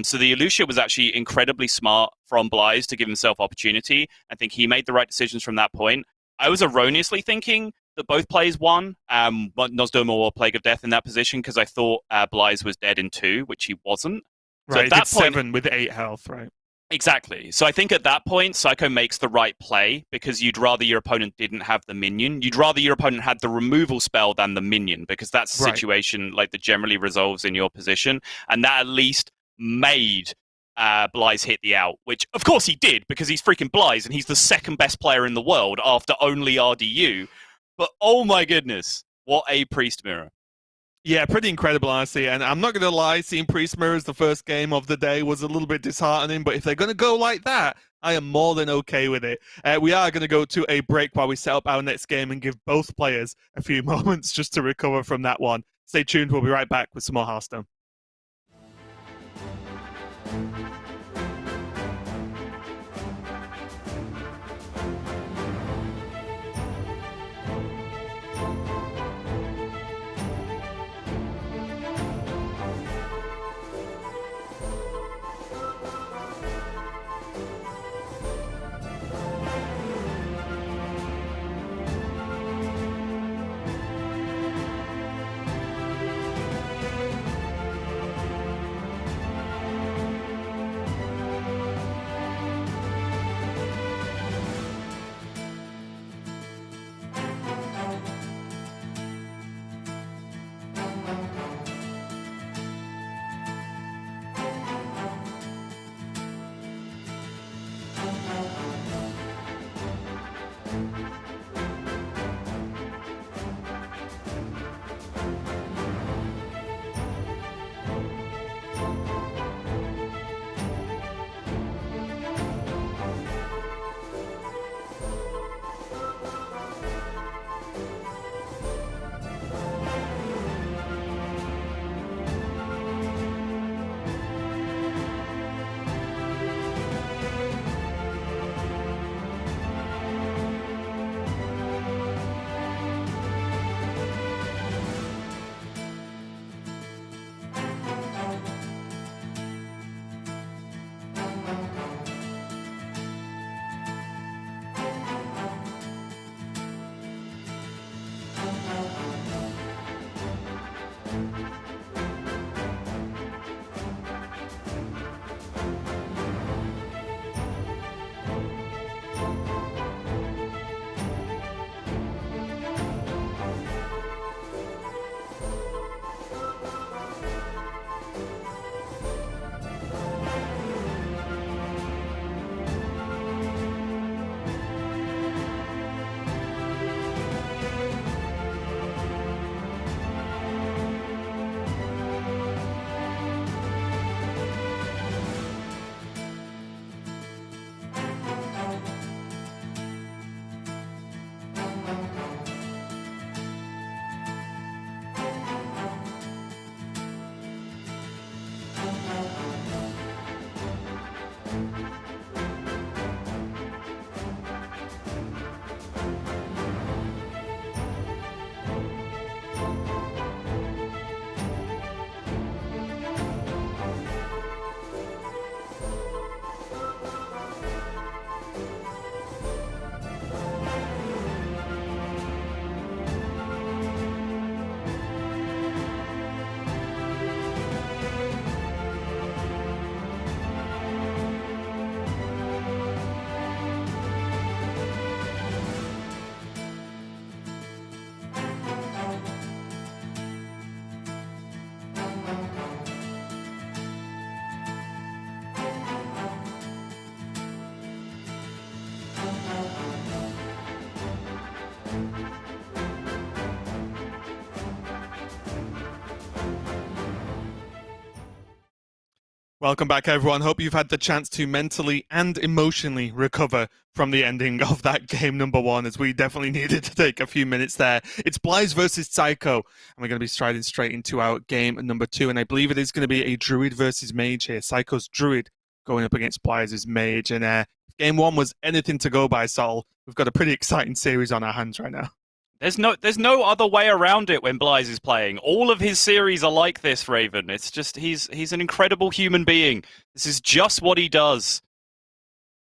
So the Elucia was actually incredibly smart from Blyze to give himself opportunity. I think he made the right decisions from that point. I was erroneously thinking that both plays won, but Nosdoma or Plague of Death in that position, because I thought Blyze was dead in 2, which he wasn't. So right, at that point, 7 with 8 health, right? Exactly. So I think at that point, Seiko makes the right play, because you'd rather your opponent didn't have the minion. You'd rather your opponent had the removal spell than the minion, because that's a situation like that generally resolves in your position. And that at least made Blyze hit the out, which of course he did, because he's freaking Blyze and he's the second best player in the world after only RDU. But oh my goodness, what a Priest Mirror. Yeah, pretty incredible, honestly. And I'm not going to lie, seeing Priest Mirrors the first game of the day was a little bit disheartening, but if they're going to go like that, I am more than okay with it. We are going to go to a break while we set up our next game and give both players a few moments just to recover from that one. Stay tuned, we'll be right back with some more Hearthstone. Welcome back, everyone. Hope you've had the chance to mentally and emotionally recover from the ending of that game number 1, as we definitely needed to take a few minutes there. It's Xblyzes versus Seiko, and we're going to be striding straight into our game number 2, and I believe it is going to be a Druid versus Mage here. Seiko's Druid going up against Xblyzes' Mage, and if game 1 was anything to go by, Sol, we've got a pretty exciting series on our hands right now. There's no other way around it when Blyze is playing. All of his series are like this, Raven. It's just he's an incredible human being. This is just what he does.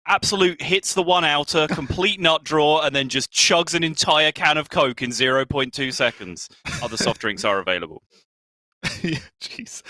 Absolute hits the one outer, complete nut draw, and then just chugs an entire can of Coke in 0.2 seconds. Other soft drinks are available. Yeah, jeez.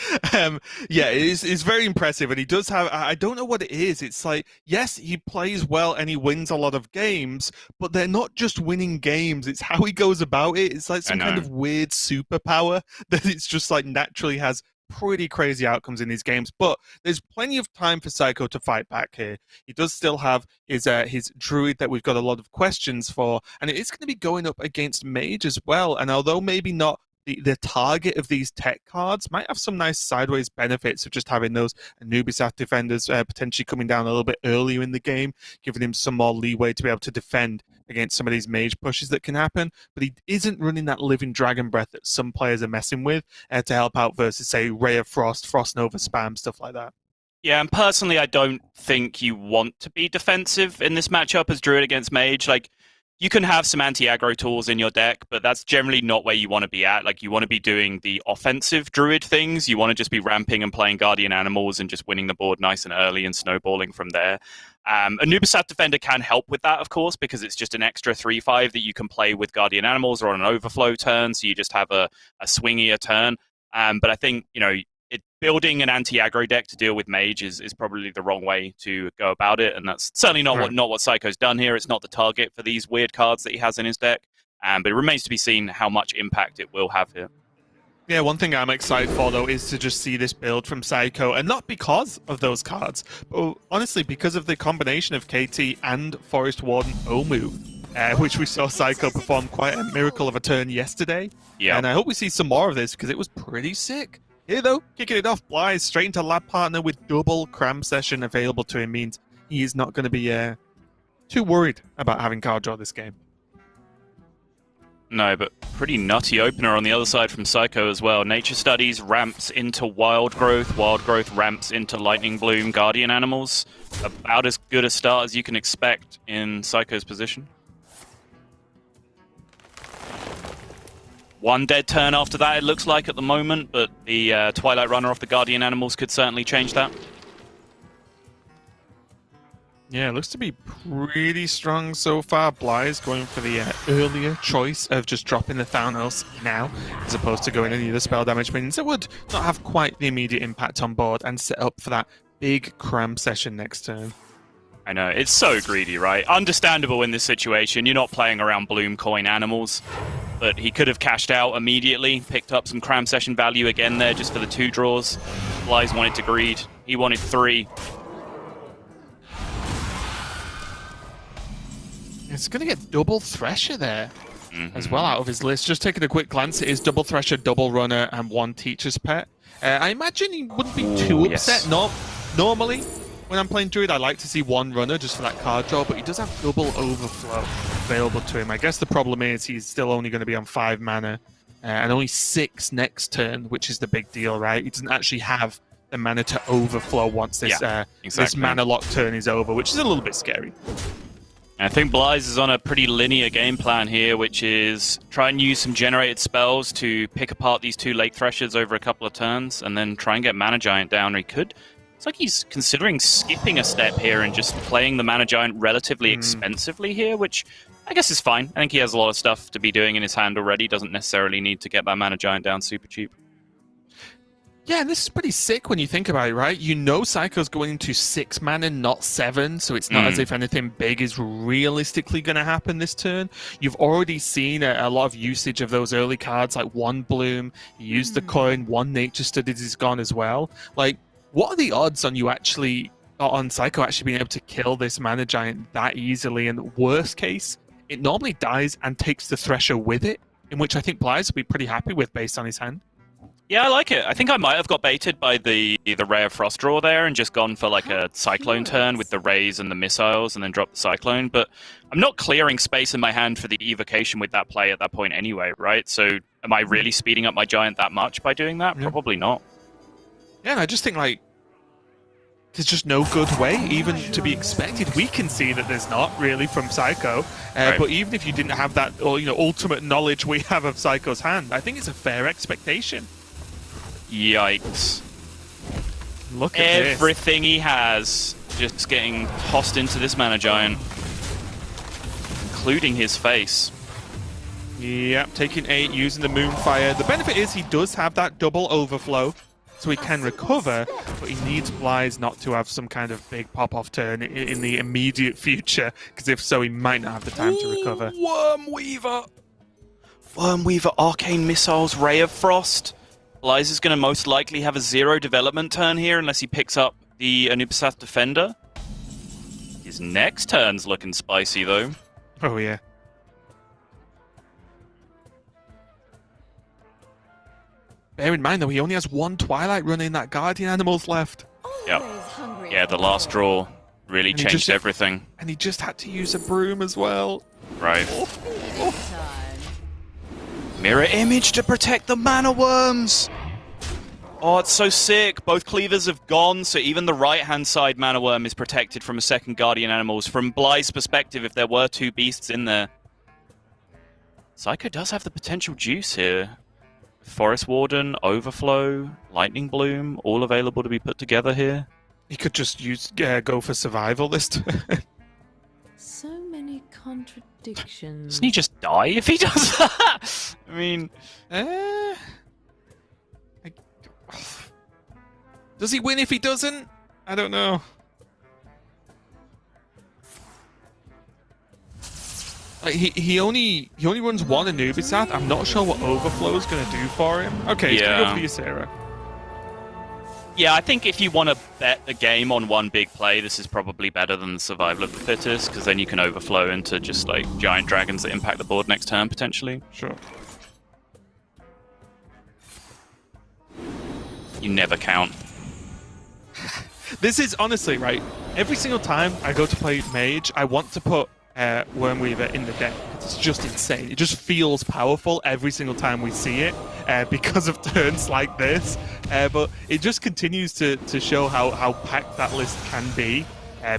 Yeah, it's very impressive, and he does have, I don't know what it is. It's like, yes, he plays well and he wins a lot of games, but they're not just winning games. It's how he goes about it. It's like some kind of weird superpower that it's just like naturally has pretty crazy outcomes in these games. But there's plenty of time for Seiko to fight back here. He does still have his Druid that we've got a lot of questions for, and it is going to be going up against Mage as well. And although maybe not the target of these tech cards, might have some nice sideways benefits of just having those Anubis defenders potentially coming down a little bit earlier in the game, giving him some more leeway to be able to defend against some of these mage pushes that can happen. But he isn't running that living dragon breath that some players are messing with to help out versus, say, Ray of Frost, Frost Nova spam, stuff like that. Yeah, and personally, I don't think you want to be defensive in this matchup as Druid against Mage. Like, you can have some anti-aggro tools in your deck, but that's generally not where you want to be at. Like, you want to be doing the offensive Druid things. You want to just be ramping and playing Guardian Animals and just winning the board nice and early and snowballing from there. Anubis Defender can help with that, of course, because it's just an extra 3/5 that you can play with Guardian Animals or on an overflow turn, so you just have a swingier turn. But I think, building an anti-aggro deck to deal with Mage is probably the wrong way to go about it, and that's certainly not what Seiko's done here. It's not the target for these weird cards that he has in his deck, but it remains to be seen how much impact it will have here. Yeah, one thing I'm excited for, though, is to just see this build from Seiko, and not because of those cards, but honestly because of the combination of KT and Forest Warden Omu, which we saw Seiko perform quite a miracle of a turn yesterday. Yeah, and I hope we see some more of this, because it was pretty sick. Here, though, kicking it off, Xblyzes straight into Lab Partner with double Cram Session available to him means he is not going to be too worried about having card draw this game. No, but pretty nutty opener on the other side from Seiko as well. Nature Studies ramps into Wild Growth ramps into Lightning Bloom Guardian Animals. About as good a start as you can expect in Seiko's position. One dead turn after that, it looks like, at the moment, but the Twilight Runner off the Guardian Animals could certainly change that. Yeah, it looks to be pretty strong so far. Xblyzes going for the earlier choice of just dropping the Thanos now, as opposed to going any of the spell damage minions that would not have quite the immediate impact on board and set up for that big Cram Session next turn. I know, it's so greedy, right? Understandable in this situation. You're not playing around Bloom Coin Animals. But he could have cashed out immediately, picked up some Cram Session value again there just for the 2 draws. Xblyzes wanted to greed. He wanted 3. It's going to get double Thresher there as well out of his list. Just taking a quick glance, it is double Thresher, double Runner, and 1 Teacher's Pet. I imagine he wouldn't be too upset. Normally, when I'm playing Druid, I like to see 1 Runner just for that card draw, but he does have double Overflow available to him. I guess the problem is he's still only going to be on 5 mana and only 6 next turn, which is the big deal, right? He doesn't actually have the mana to overflow once this this mana lock turn is over, which is a little bit scary. I think Xblyzes is on a pretty linear game plan here, which is try and use some generated spells to pick apart these 2 Lake Threshers over a couple of turns, and then try and get Mana Giant down. He could. It's like he's considering skipping a step here and just playing the Mana Giant relatively expensively here, which I guess is fine. I think he has a lot of stuff to be doing in his hand already. Doesn't necessarily need to get that Mana Giant down super cheap. Yeah, and this is pretty sick when you think about it, right? You know Seiko's going into 6 mana, not 7, so it's not as if anything big is realistically going to happen this turn. You've already seen a lot of usage of those early cards, like 1 Bloom, you use the coin, 1 Nature Studies is gone as well. Like, what are the odds on on Seiko actually being able to kill this Mana Giant that easily? And worst case, it normally dies and takes the Thresher with it, in which I think Xblyzes will be pretty happy with based on his hand. Yeah, I like it. I think I might have got baited by the Ray of Frost draw there and just gone for like a Cyclone turn with the Rays and the missiles and then drop the Cyclone. But I'm not clearing space in my hand for the evocation with that play at that point anyway, right? So am I really speeding up my Giant that much by doing that? Yeah. Probably not. Yeah, and I just think, like, there's just no good way even to be expected. We can see that there's not really from Seiko, Right. but even if you didn't have that, or ultimate knowledge we have of Seiko's hand, I think it's a fair expectation. Yikes. Look at this. Everything he has just getting tossed into this Mana Giant, including his face. Yep, taking 8, using the Moonfire. The benefit is he does have that double overflow, so he can recover, but he needs Xbylize not to have some kind of big pop-off turn in the immediate future, because if so, he might not have the time to recover. Wormweaver! Wormweaver, Arcane Missiles, Ray of Frost. Xbylize is going to most likely have a 0 development turn here unless he picks up the Anubisath Defender. His next turn's looking spicy, though. Oh, yeah. Bear in mind, though, he only has 1 Twilight Run in that Guardian Animals left. Yep. Yeah, the last draw really And he changed just- everything. And he just had to use a Broom as well. Right. Mirror Image to protect the Mana Worms! Oh, it's so sick. Both cleavers have gone, so even the right-hand side Mana Worm is protected from a second Guardian Animals. From Xbylize's perspective, if there were 2 beasts in there. Seiko does have the potential juice here. Forest Warden, Overflow, Lightning Bloom, all available to be put together here. He could just go for survival this turn. So many contradictions. Doesn't he just die if he does that? I mean... Does he win if he doesn't? I don't know. Like, he only runs 1 Anubisath. I'm not sure what Overflow is going to do for him. Okay, he's going to go for the Ysera. Yeah, I think if you want to bet a game on one big play, this is probably better than the Survival of the Fittest, because then you can overflow into just like giant dragons that impact the board next turn, potentially. Sure. You never count. This is honestly, right, every single time I go to play Mage, I want to put Wormweaver in the deck. It's just insane. It just feels powerful every single time we see it because of turns like this. But it just continues to show how packed that list can be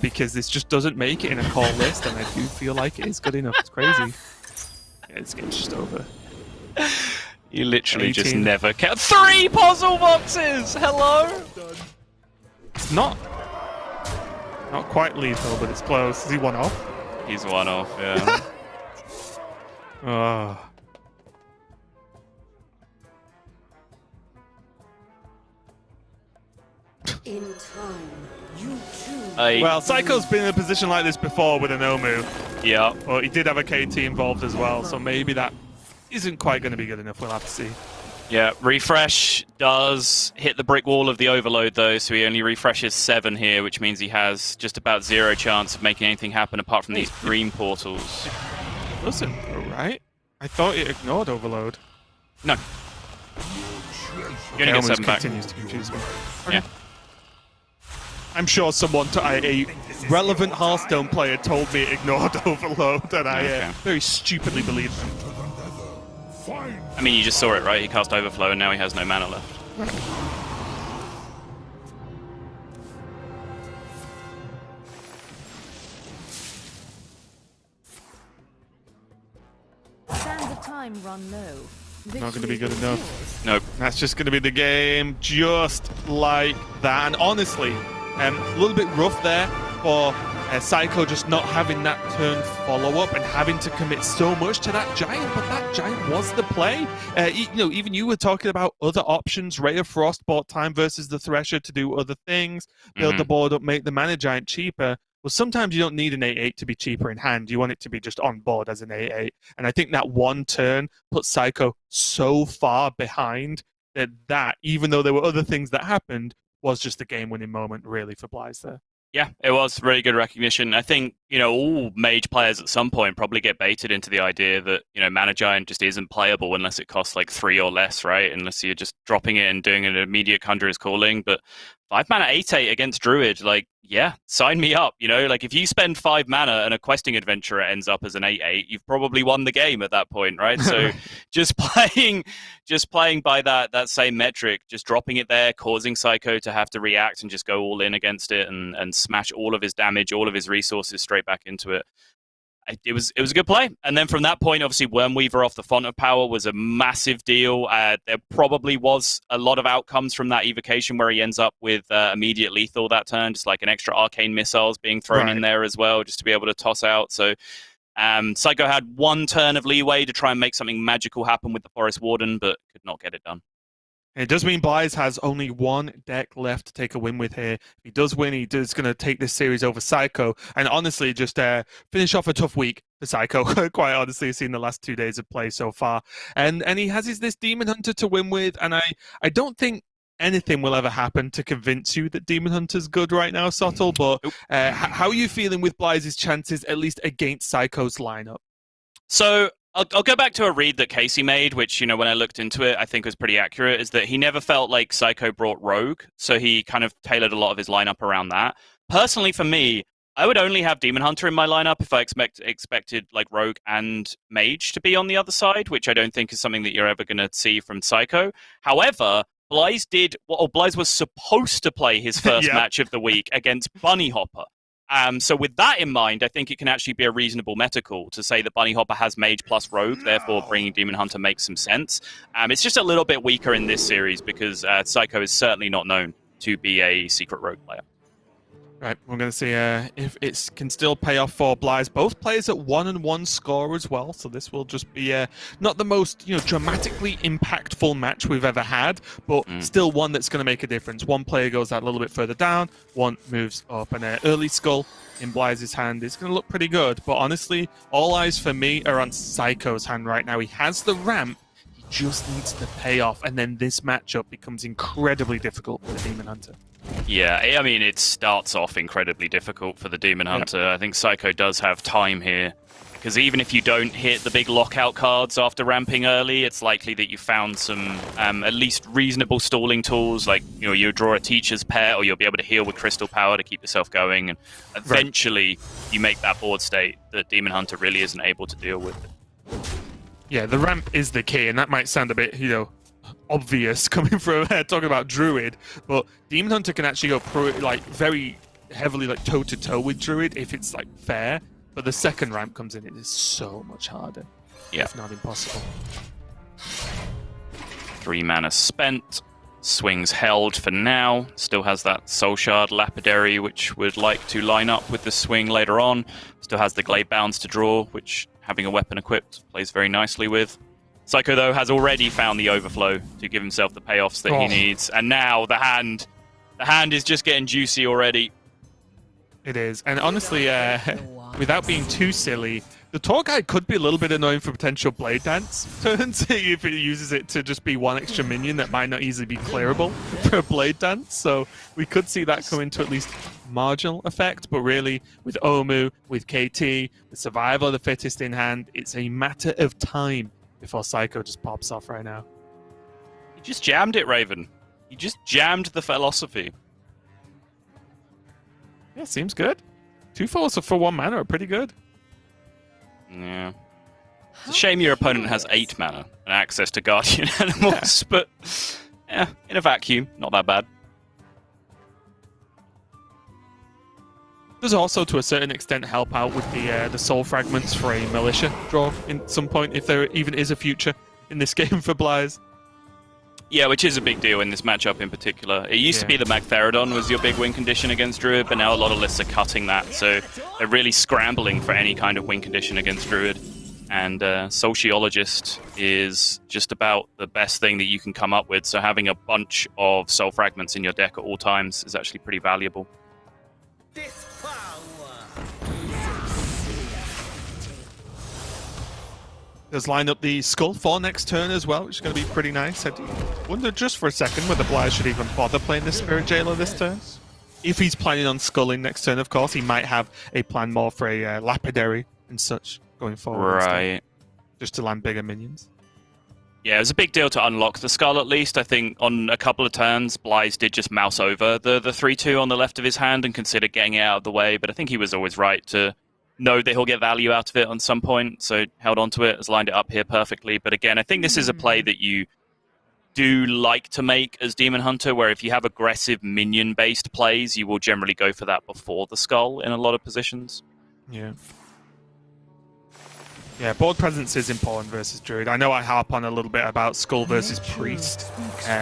because this just doesn't make it in a core list, and I do feel like it is good enough. It's crazy. Yeah, this game's just over. You literally just 18. never count. 3 puzzle boxes! Hello? It's not quite lethal, but it's close. Is he 1 off? He's 1 off, yeah. Oh. In time, you too. Well, Seiko's been in a position like this before with an Omu, Yeah. but he did have a KT involved as well, so maybe that isn't quite going to be good enough. We'll have to see. Yeah, refresh does hit the brick wall of the overload though, so he only refreshes 7 here, which means he has just about 0 chance of making anything happen apart from these green portals. Listen, alright. I thought it ignored Overload. No. You only get 7 back. continues to confuse me. Yeah. I'm sure someone, a relevant Hearthstone player, told me it ignored Overload, and I Okay. very stupidly believed them. I mean, you just saw it, right? He cast Overflow and now he has no mana left. Sands of time run low. Not going to be good enough. Nope. That's just going to be the game, just like that. And honestly, a little bit rough there for Seiko just not having that turn follow-up and having to commit so much to that Giant, but that Giant was the play. Even you were talking about other options. Ray of Frost bought time versus the Thresher to do other things, build the board up, make the Mana Giant cheaper. Well, sometimes you don't need an 8/8 to be cheaper in hand. You want it to be just on board as an 8/8. And I think that one turn put Seiko so far behind that even though there were other things that happened, was just the game-winning moment really for Xbylize there. Yeah, it was really good recognition. I think, all mage players at some point probably get baited into the idea that, Mana Giant just isn't playable unless it costs like 3 or less, right? Unless you're just dropping it and doing an immediate Conjurer's Calling. But 5 mana 8/8 against Druid, yeah, sign me up. If you spend 5 mana and a questing adventurer ends up as an 8/8, you've probably won the game at that point, right? So just playing by that same metric, just dropping it there, causing Seiko to have to react and just go all in against it and smash all of his damage, all of his resources straight back into it. It was a good play. And then from that point, obviously, Wormweaver off the Font of Power was a massive deal. There probably was a lot of outcomes from that evocation where he ends up with immediate lethal that turn, just like an extra arcane missiles being thrown in there as well, just to be able to toss out. So Seiko had 1 turn of leeway to try and make something magical happen with the Forest Warden, but could not get it done. It does mean Blaze has only 1 deck left to take a win with here. If he does win, he is going to take this series over Seiko. And honestly, just finish off a tough week for Seiko. Quite honestly, seen the last 2 days of play so far. And he has this Demon Hunter to win with. And I don't think anything will ever happen to convince you that Demon Hunter's good right now, Sottle. But how are you feeling with Blaze's chances, at least against Seiko's lineup? So I'll go back to a read that Casey made, which, when I looked into it, I think was pretty accurate, is that he never felt like Seiko brought Rogue, so he kind of tailored a lot of his lineup around that. Personally, for me, I would only have Demon Hunter in my lineup if I expected like Rogue and Mage to be on the other side, which I don't think is something that you're ever going to see from Seiko. However, Blaze was supposed to play his first match of the week against Bunny Hopper. So with that in mind, I think it can actually be a reasonable meta call to say that Bunny Hopper has Mage plus Rogue, therefore bringing Demon Hunter makes some sense. It's just a little bit weaker in this series because Seiko is certainly not known to be a secret Rogue player. Right, we're going to see if it can still pay off for Blaze. Both players at 1-1 score as well, so this will just be not the most dramatically impactful match we've ever had, but still one that's going to make a difference. One player goes that a little bit further down, one moves up, and an early skull in Blaze's hand is going to look pretty good. But honestly, all eyes for me are on Seiko's hand right now. He has the ramp, he just needs the payoff, and then this matchup becomes incredibly difficult for the Demon Hunter. Yeah, I mean, it starts off incredibly difficult for the Demon Hunter. Yep. I think Seiko does have time here, because even if you don't hit the big lockout cards after ramping early, it's likely that you found some at least reasonable stalling tools, like you draw a Teacher's Pet, or you'll be able to heal with Crystal Power to keep yourself going, and eventually you make that board state that Demon Hunter really isn't able to deal with. Yeah, the ramp is the key, and that might sound a bit, obvious coming from talking about Druid, but Demon Hunter can actually go very heavily toe-to-toe with Druid if it's fair, but the second ramp comes in, it is so much harder, if not impossible. 3 mana spent, swings held for now, still has that Soul Shard Lapidary, which would like to line up with the swing later on, still has the Glade Bounds to draw, which having a weapon equipped plays very nicely with. Seiko, though, has already found the overflow to give himself the payoffs that he needs. And now the hand is just getting juicy already. It is. And honestly, without being too silly, the Tor Guide could be a little bit annoying for potential Blade Dance turns if it uses it to just be 1 extra minion that might not easily be clearable for a Blade Dance. So we could see that come into at least marginal effect. But really, with Omu, with KT, with Survival of the Fittest in hand, it's a matter of time before Seiko just pops off right now. You just jammed it, Raven. You just jammed the philosophy. Yeah, seems good. 2 4s for 1 mana are pretty good. Yeah. It's a shame your opponent has 8 mana and access to Guardian Animals, but yeah, in a vacuum, not that bad. Does also, to a certain extent, help out with the soul fragments for a militia draw in some point, if there even is a future in this game for Blaze. Yeah, which is a big deal in this matchup in particular. It used to be the Magtheridon was your big win condition against Druid, but now a lot of lists are cutting that, so they're really scrambling for any kind of win condition against Druid. And Sociologist is just about the best thing that you can come up with, so having a bunch of soul fragments in your deck at all times is actually pretty valuable. Does line up the Skull for next turn as well, which is going to be pretty nice. I wonder just for a second whether Blaze should even bother playing this Spirit Jailer this turn. if he's planning on sculling next turn, of course, he might have a plan more for a lapidary and such going forward. Right. Just to land bigger minions. Yeah, it was a big deal to unlock the skull, at least. I think on a couple of turns, xBlyzes did just mouse over the 3-2 on the left of his hand and consider getting it out of the way, but I think he was always right to know that he'll get value out of it on some point, so held onto it, has lined it up here perfectly. But again, I think this is a play that you do like to make as Demon Hunter, where if you have aggressive minion-based plays, you will generally go for that before the skull in a lot of positions. Yeah. Yeah, board presence is important versus Druid. I know I harp on a little bit about Skull versus Priest,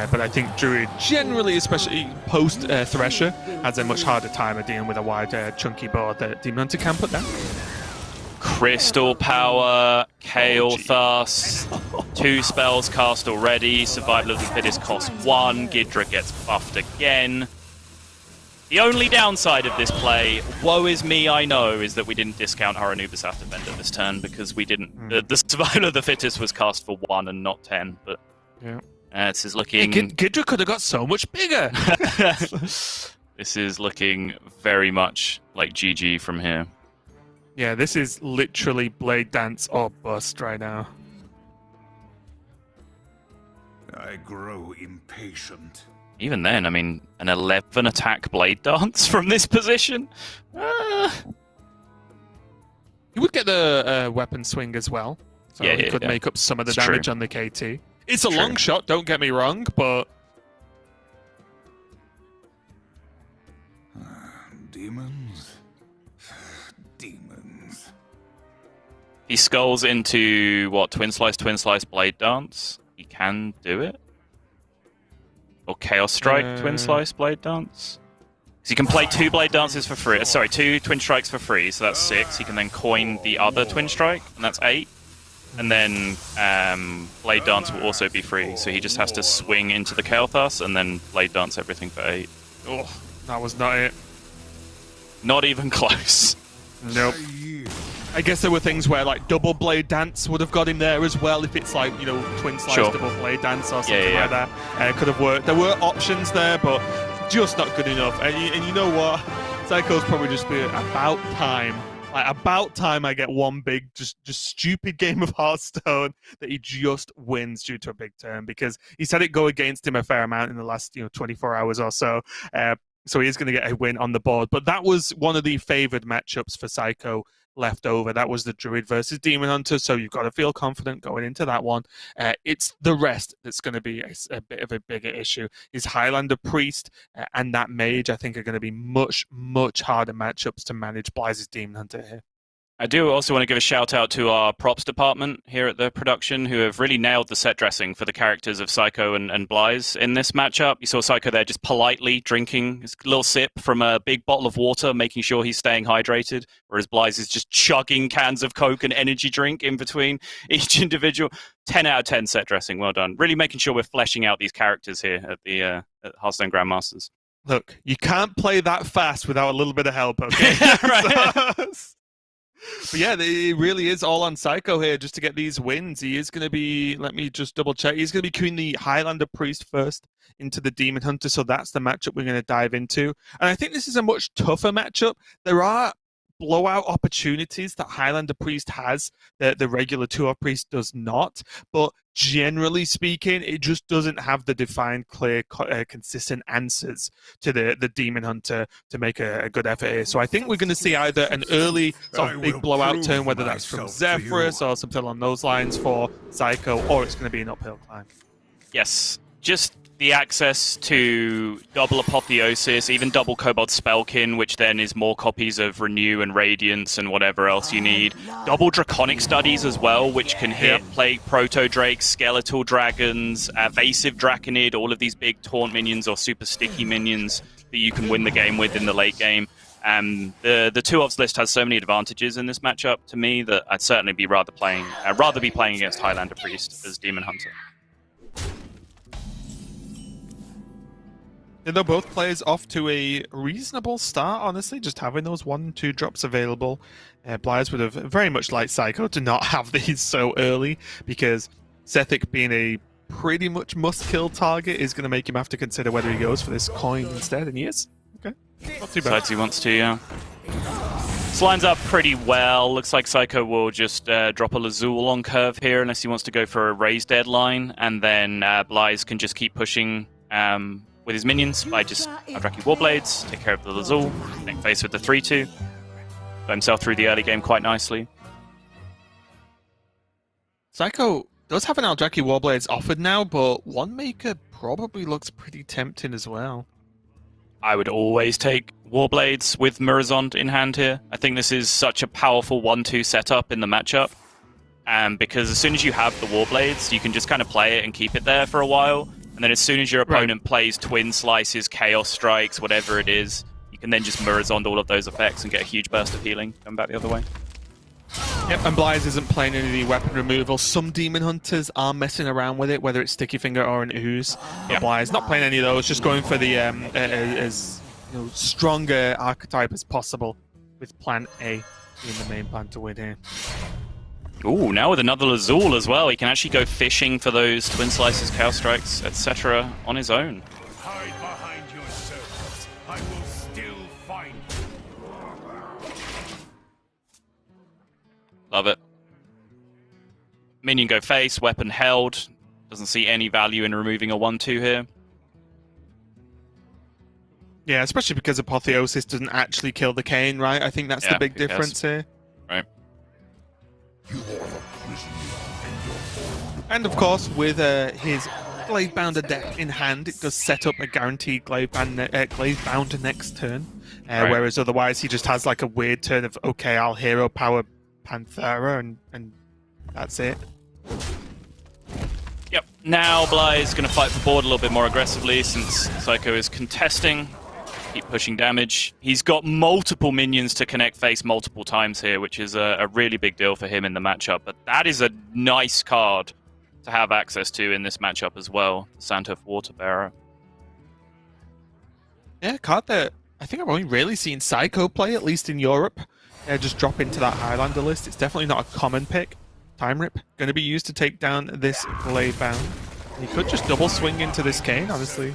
but I think Druid generally, especially post-Thresher, has a much harder time of dealing with a wide, chunky board that Demon Hunter can put down. Crystal Power, Kael'thas, 2 spells cast already, Survival of the Fittest costs 1, Ghidra gets buffed again. The only downside of this play, woe is me, I know, is that we didn't discount our Anubis Defender this turn because we didn't. The Survival of the Fittest was cast for 1 and not 10, but yeah. This is looking. Ghidra could have got so much bigger. This is looking very much like GG from here. Yeah, this is literally Blade Dance or bust right now. I grow impatient. Even then, I mean, an 11 attack Blade Dance from this position? You would get the weapon swing as well. So he could make up some of the damage on the KT. It's a long shot, don't get me wrong, but... Demons? Demons. He skulls into, what, Twin Slice, Blade Dance? He can do it? Or Chaos Strike, Twin Slice, Blade Dance? So he can play 2 Blade Dances for free. Sorry, 2 Twin Strikes for free, so that's 6. He can then coin the other Twin Strike, and that's 8. And then Blade Dance will also be free, so he just has to swing into the Kael'thas and then Blade Dance everything for 8. Oh, that was not it. Not even close. Nope. I guess there were things where like double Blade Dance would have got him there as well if it's like, you know, Twin Slice double Blade Dance or something like that. Could have worked. There were options there, but just not good enough. And you know what? Seiko's probably just be about time. Like, about time I get one big, just stupid game of Hearthstone that he just wins due to a big turn, because he's had it go against him a fair amount in the last 24 hours or so. So he is going to get a win on the board. But that was one of the favored matchups for Seiko left over. That was the Druid versus Demon Hunter, so you've got to feel confident going into that one. It's the rest that's going to be a bit of a bigger issue. His Highlander Priest and that Mage, I think, are going to be much, much harder matchups to manage xBlyzes Demon Hunter here. I do also want to give a shout out to our props department here at the production, who have really nailed the set dressing for the characters of Seiko and xBlyzes in this matchup. You saw Seiko there just politely drinking his little sip from a big bottle of water, making sure he's staying hydrated, whereas xBlyzes is just chugging cans of Coke and energy drink in between each individual. 10 out of 10 set dressing, well done. Really making sure we're fleshing out these characters here at the at Hearthstone Grandmasters. Look, you can't play that fast without a little bit of help, okay? But yeah, it really is all on Seiko here just to get these wins. He is going to be, let me just double check, he's going to be queuing the Highlander Priest first into the Demon Hunter, so that's the matchup we're going to dive into. And I think this is a much tougher matchup. There are blowout opportunities that Highlander Priest has that the regular 2-off Priest does not, but generally speaking, it just doesn't have the defined, clear, consistent answers to the Demon Hunter to make a good effort here. So I think we're going to see either an early sort of big blowout turn, whether that's from Zephyrus or something along those lines for Seiko, or it's going to be an uphill climb. Yes, just the access to double Apotheosis, even double Kobold Spellkin, which then is more copies of Renew and Radiance and whatever else you need. Double Draconic Studies as well, which can hit Plague Proto-Drakes, Skeletal Dragons, Evasive Draconid, all of these big taunt minions or super sticky minions that you can win the game with in the late game. The 2-ofs list has so many advantages in this matchup to me that I'd certainly be rather be playing against Highlander Priest as Demon Hunter. They're both players off to a reasonable start, honestly, just having those 1-2 drops available. xBlyzes would have very much liked Seiko to not have these so early, because Sethic being a pretty much must-kill target is going to make him have to consider whether he goes for this coin instead, and he is. Okay. Not too bad. Decides he wants to, yeah. This lines up pretty well. Looks like Seiko will just drop a Lazul on curve here unless he wants to go for a raise deadline, and then xBlyzes can just keep pushing with his minions by just Aldraki Warblades, take care of the Lazul, connect face with the 3-2, got himself through the early game quite nicely. Seiko does have an Aldraki Warblades offered now, but one maker probably looks pretty tempting as well. I would always take Warblades with Murozond in hand here. I think this is such a powerful 1-2 setup in the matchup. Because as soon as you have the Warblades, you can just kind of play it and keep it there for a while. And then as soon as your opponent plays Twin Slices, Chaos Strikes, whatever it is, you can then just Murozond all of those effects and get a huge burst of healing going back the other way. Yep, and Xbyzes isn't playing any of the weapon removal. Some Demon Hunters are messing around with it, whether it's Sticky Finger or an Ooze. But Xbyzes not playing any of those, just going for the as stronger archetype as possible, with Plan A being the main plan to win here. Ooh, now with another Lazul as well, he can actually go fishing for those Twin Slices, Chaos Strikes, etc. on his own. Hide behind your circles. I will still find you. Love it. Minion go face, weapon held. Doesn't see any value in removing a 1-2 here. Yeah, especially because Apotheosis doesn't actually kill the Kayn, right? I think that's the big difference here. Right. And of course, with his Gladebounder deck in hand, it does set up a guaranteed Gladebounder next turn. Whereas otherwise, he just has like a weird turn of, okay, I'll hero power Panthera, and that's it. Yep. Now xBlyzes is going to fight for board a little bit more aggressively since Seiko is contesting. Keep pushing damage. He's got multiple minions to connect face multiple times here, which is a really big deal for him in the matchup. But that is a nice card to have access to in this matchup as well. Sandhoof Waterbearer. Yeah, card that I think I've only really seen Seiko play, at least in Europe. Just drop into that Highlander list. It's definitely not a common pick. Time Rip going to be used to take down this Gladebound. He could just double swing into this Kayn, honestly.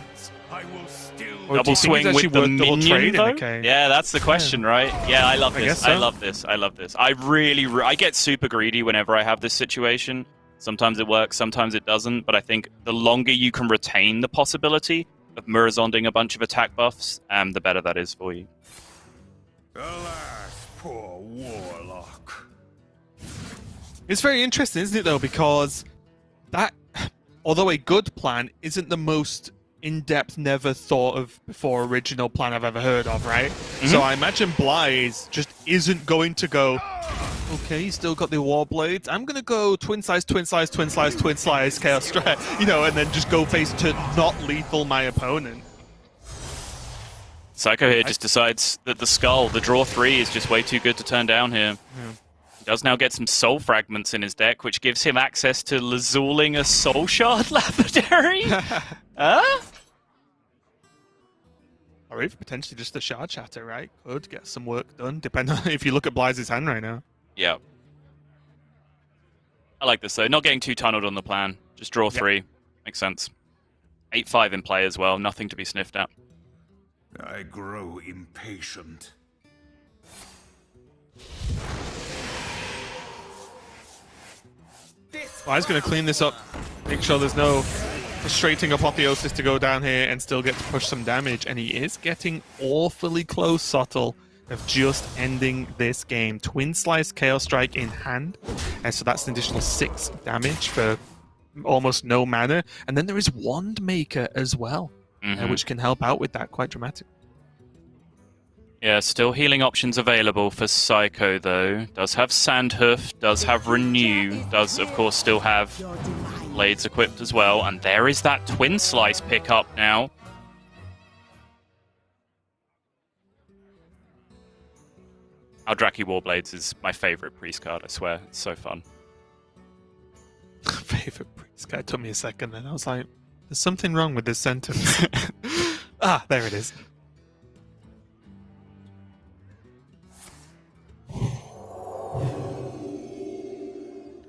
I will still. Or Double do you think swing he's with actually the worth double minion, trading though? the Kayn? Yeah, that's the question, right? Yeah, I love this. guess so. I love this. I love this. I I get super greedy whenever I have this situation. Sometimes it works, sometimes it doesn't. But I think the longer you can retain the possibility of Murozonding a bunch of attack buffs, the better that is for you. Alas, poor warlock. It's very interesting, isn't it, though? Because that, although a good plan, isn't the most in-depth, never thought of before original plan I've ever heard of, right? So I imagine xBlyzes just isn't going to go, okay, he's still got the Warblades. I'm going to go Twin Slice, Twin Slice, Twin Slice, Twin Slice, Chaos Strike, and then just go face to not lethal my opponent. Seiko here just decides that the Skull, the draw 3, is just way too good to turn down here. Yeah. He does now get some Soul Fragments in his deck, which gives him access to Lazuling a Soul Shard Lapidary? Huh? Or even potentially just a Shard Shatter, right? Could get some work done, depending on if you look at xBlyzes' hand right now. Yeah. I like this, though. Not getting too tunneled on the plan. Just draw 3. Makes sense. 8-5 in play as well. Nothing to be sniffed at. I grow impatient. xBlyzes going to clean this up, make sure there's no frustrating Apotheosis to go down here and still get to push some damage, and he is getting awfully close, Subtle, of just ending this game. Twin Slice Chaos Strike in hand, and so that's an additional 6 damage for almost no mana, and then there is Wand Maker as well, which can help out with that quite dramatic. Yeah, still healing options available for Seiko, though. Does have Sandhoof, does have Renew, does, of course, still have Blades equipped as well. And there is that Twin Slice pickup now. Aldraki Warblades is my favorite priest card, I swear. It's so fun. Favorite priest card? It took me a second then. I was like, there's something wrong with this sentence. There it is.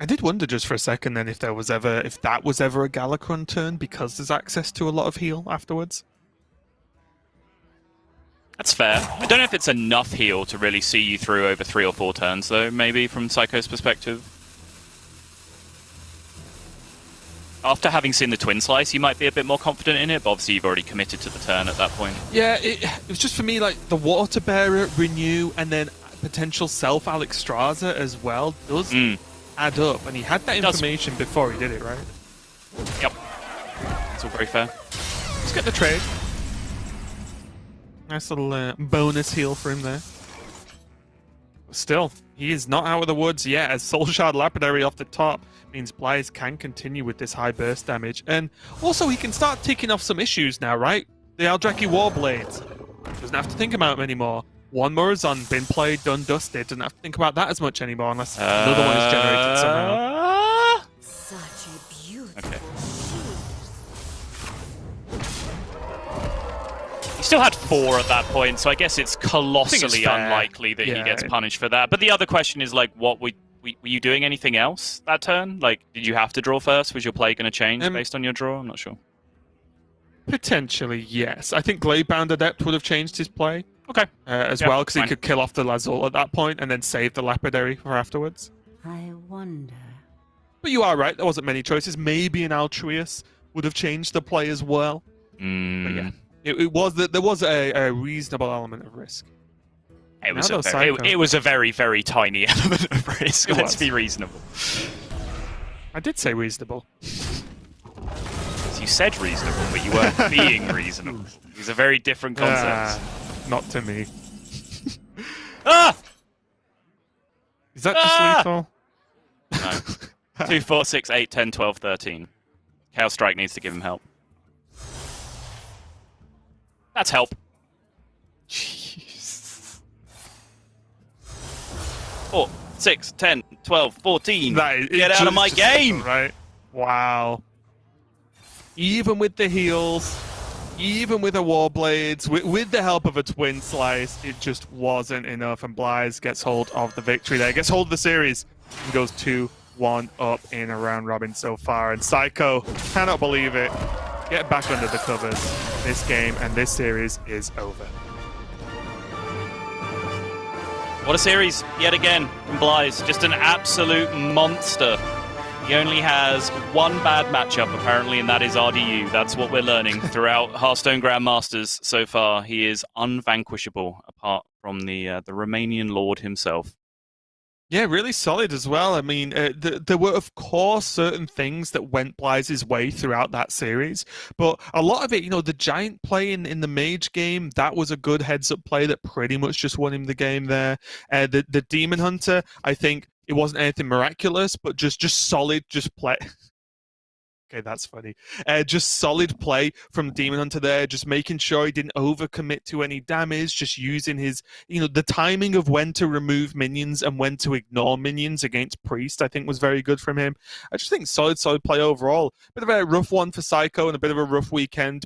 I did wonder just for a second then if that was ever a Galakron turn, because there's access to a lot of heal afterwards. That's fair. I don't know if it's enough heal to really see you through over 3 or 4 turns, though, maybe, from Seiko's perspective. After having seen the Twin Slice, you might be a bit more confident in it, but obviously you've already committed to the turn at that point. Yeah, it was just for me, like, the Water Bearer, Renew, and then potential self-Alexstrasza as well does add up, and he had that information before he did it, right? Yep. It's all very fair. Let's get the trade. Nice little bonus heal for him there. Still, he is not out of the woods yet, as Soul Shard Lapidary off the top means xBlyzes can continue with this high burst damage. And also, he can start ticking off some issues now, right? The Eldraki Warblades. Doesn't have to think about them anymore. One more is on, been played, done, dusted. Doesn't have to think about that as much anymore unless another one is generated somehow. Such a beautiful Okay. shield. He still had 4 at that point, so I guess it's colossally fair. unlikely that he Yeah. gets punished for that. But the other question is, like, what were you doing anything else that turn? Like, did you have to draw first? Was your play going to change based on your draw? I'm not sure. Potentially, yes. I think Gladebound Adept would have changed his play Okay. as Yeah, well, because he fine. could kill off the Lazul at that point and then save the Lapidary for afterwards. I wonder. But you are right, there wasn't many choices. Maybe an Altruist would have changed the play as well. But yeah, it was that there was a reasonable element of risk. It was, Now a though, very, Seiko. it was a very, very tiny element of risk. It Let's was. be reasonable. I did say reasonable. You said reasonable, but you weren't being reasonable. These are very different concepts. Not to me. Ah! Is that just lethal? No. 2, 4, 6, 8, 10, 12, 13. Chaos Strike needs to give him help. That's help. Jeez. 4, 6, 10, 12, 14. That is, Get out of my game! Right. Wow. Even with the heals, even with the Warblades, with the help of a Twin Slice, it just wasn't enough. And xBlyzes gets hold of the victory there. Gets hold of the series and goes 2-1 up in a round robin so far. And Seiko cannot believe it. Get back under the covers. This game and this series is over. What a series, yet again, from xBlyzes. Just an absolute monster. He only has one bad matchup, apparently, and that is RDU. That's what we're learning throughout Hearthstone Grandmasters so far. He is unvanquishable, apart from the Romanian Lord himself. Yeah, really solid as well. I mean, there were, of course, certain things that went xBlyzes' way throughout that series, but a lot of it, you know, the Giant play in the Mage game, that was a good heads-up play that pretty much just won him the game there. The Demon Hunter, I think it wasn't anything miraculous, but just solid, just play. Okay, that's funny. Just solid play from Demon Hunter there, just making sure he didn't overcommit to any damage, just using his, you know, the timing of when to remove minions and when to ignore minions against Priest, I think was very good from him. I just think solid play overall. Bit of a rough one for Seiko and a bit of a rough weekend,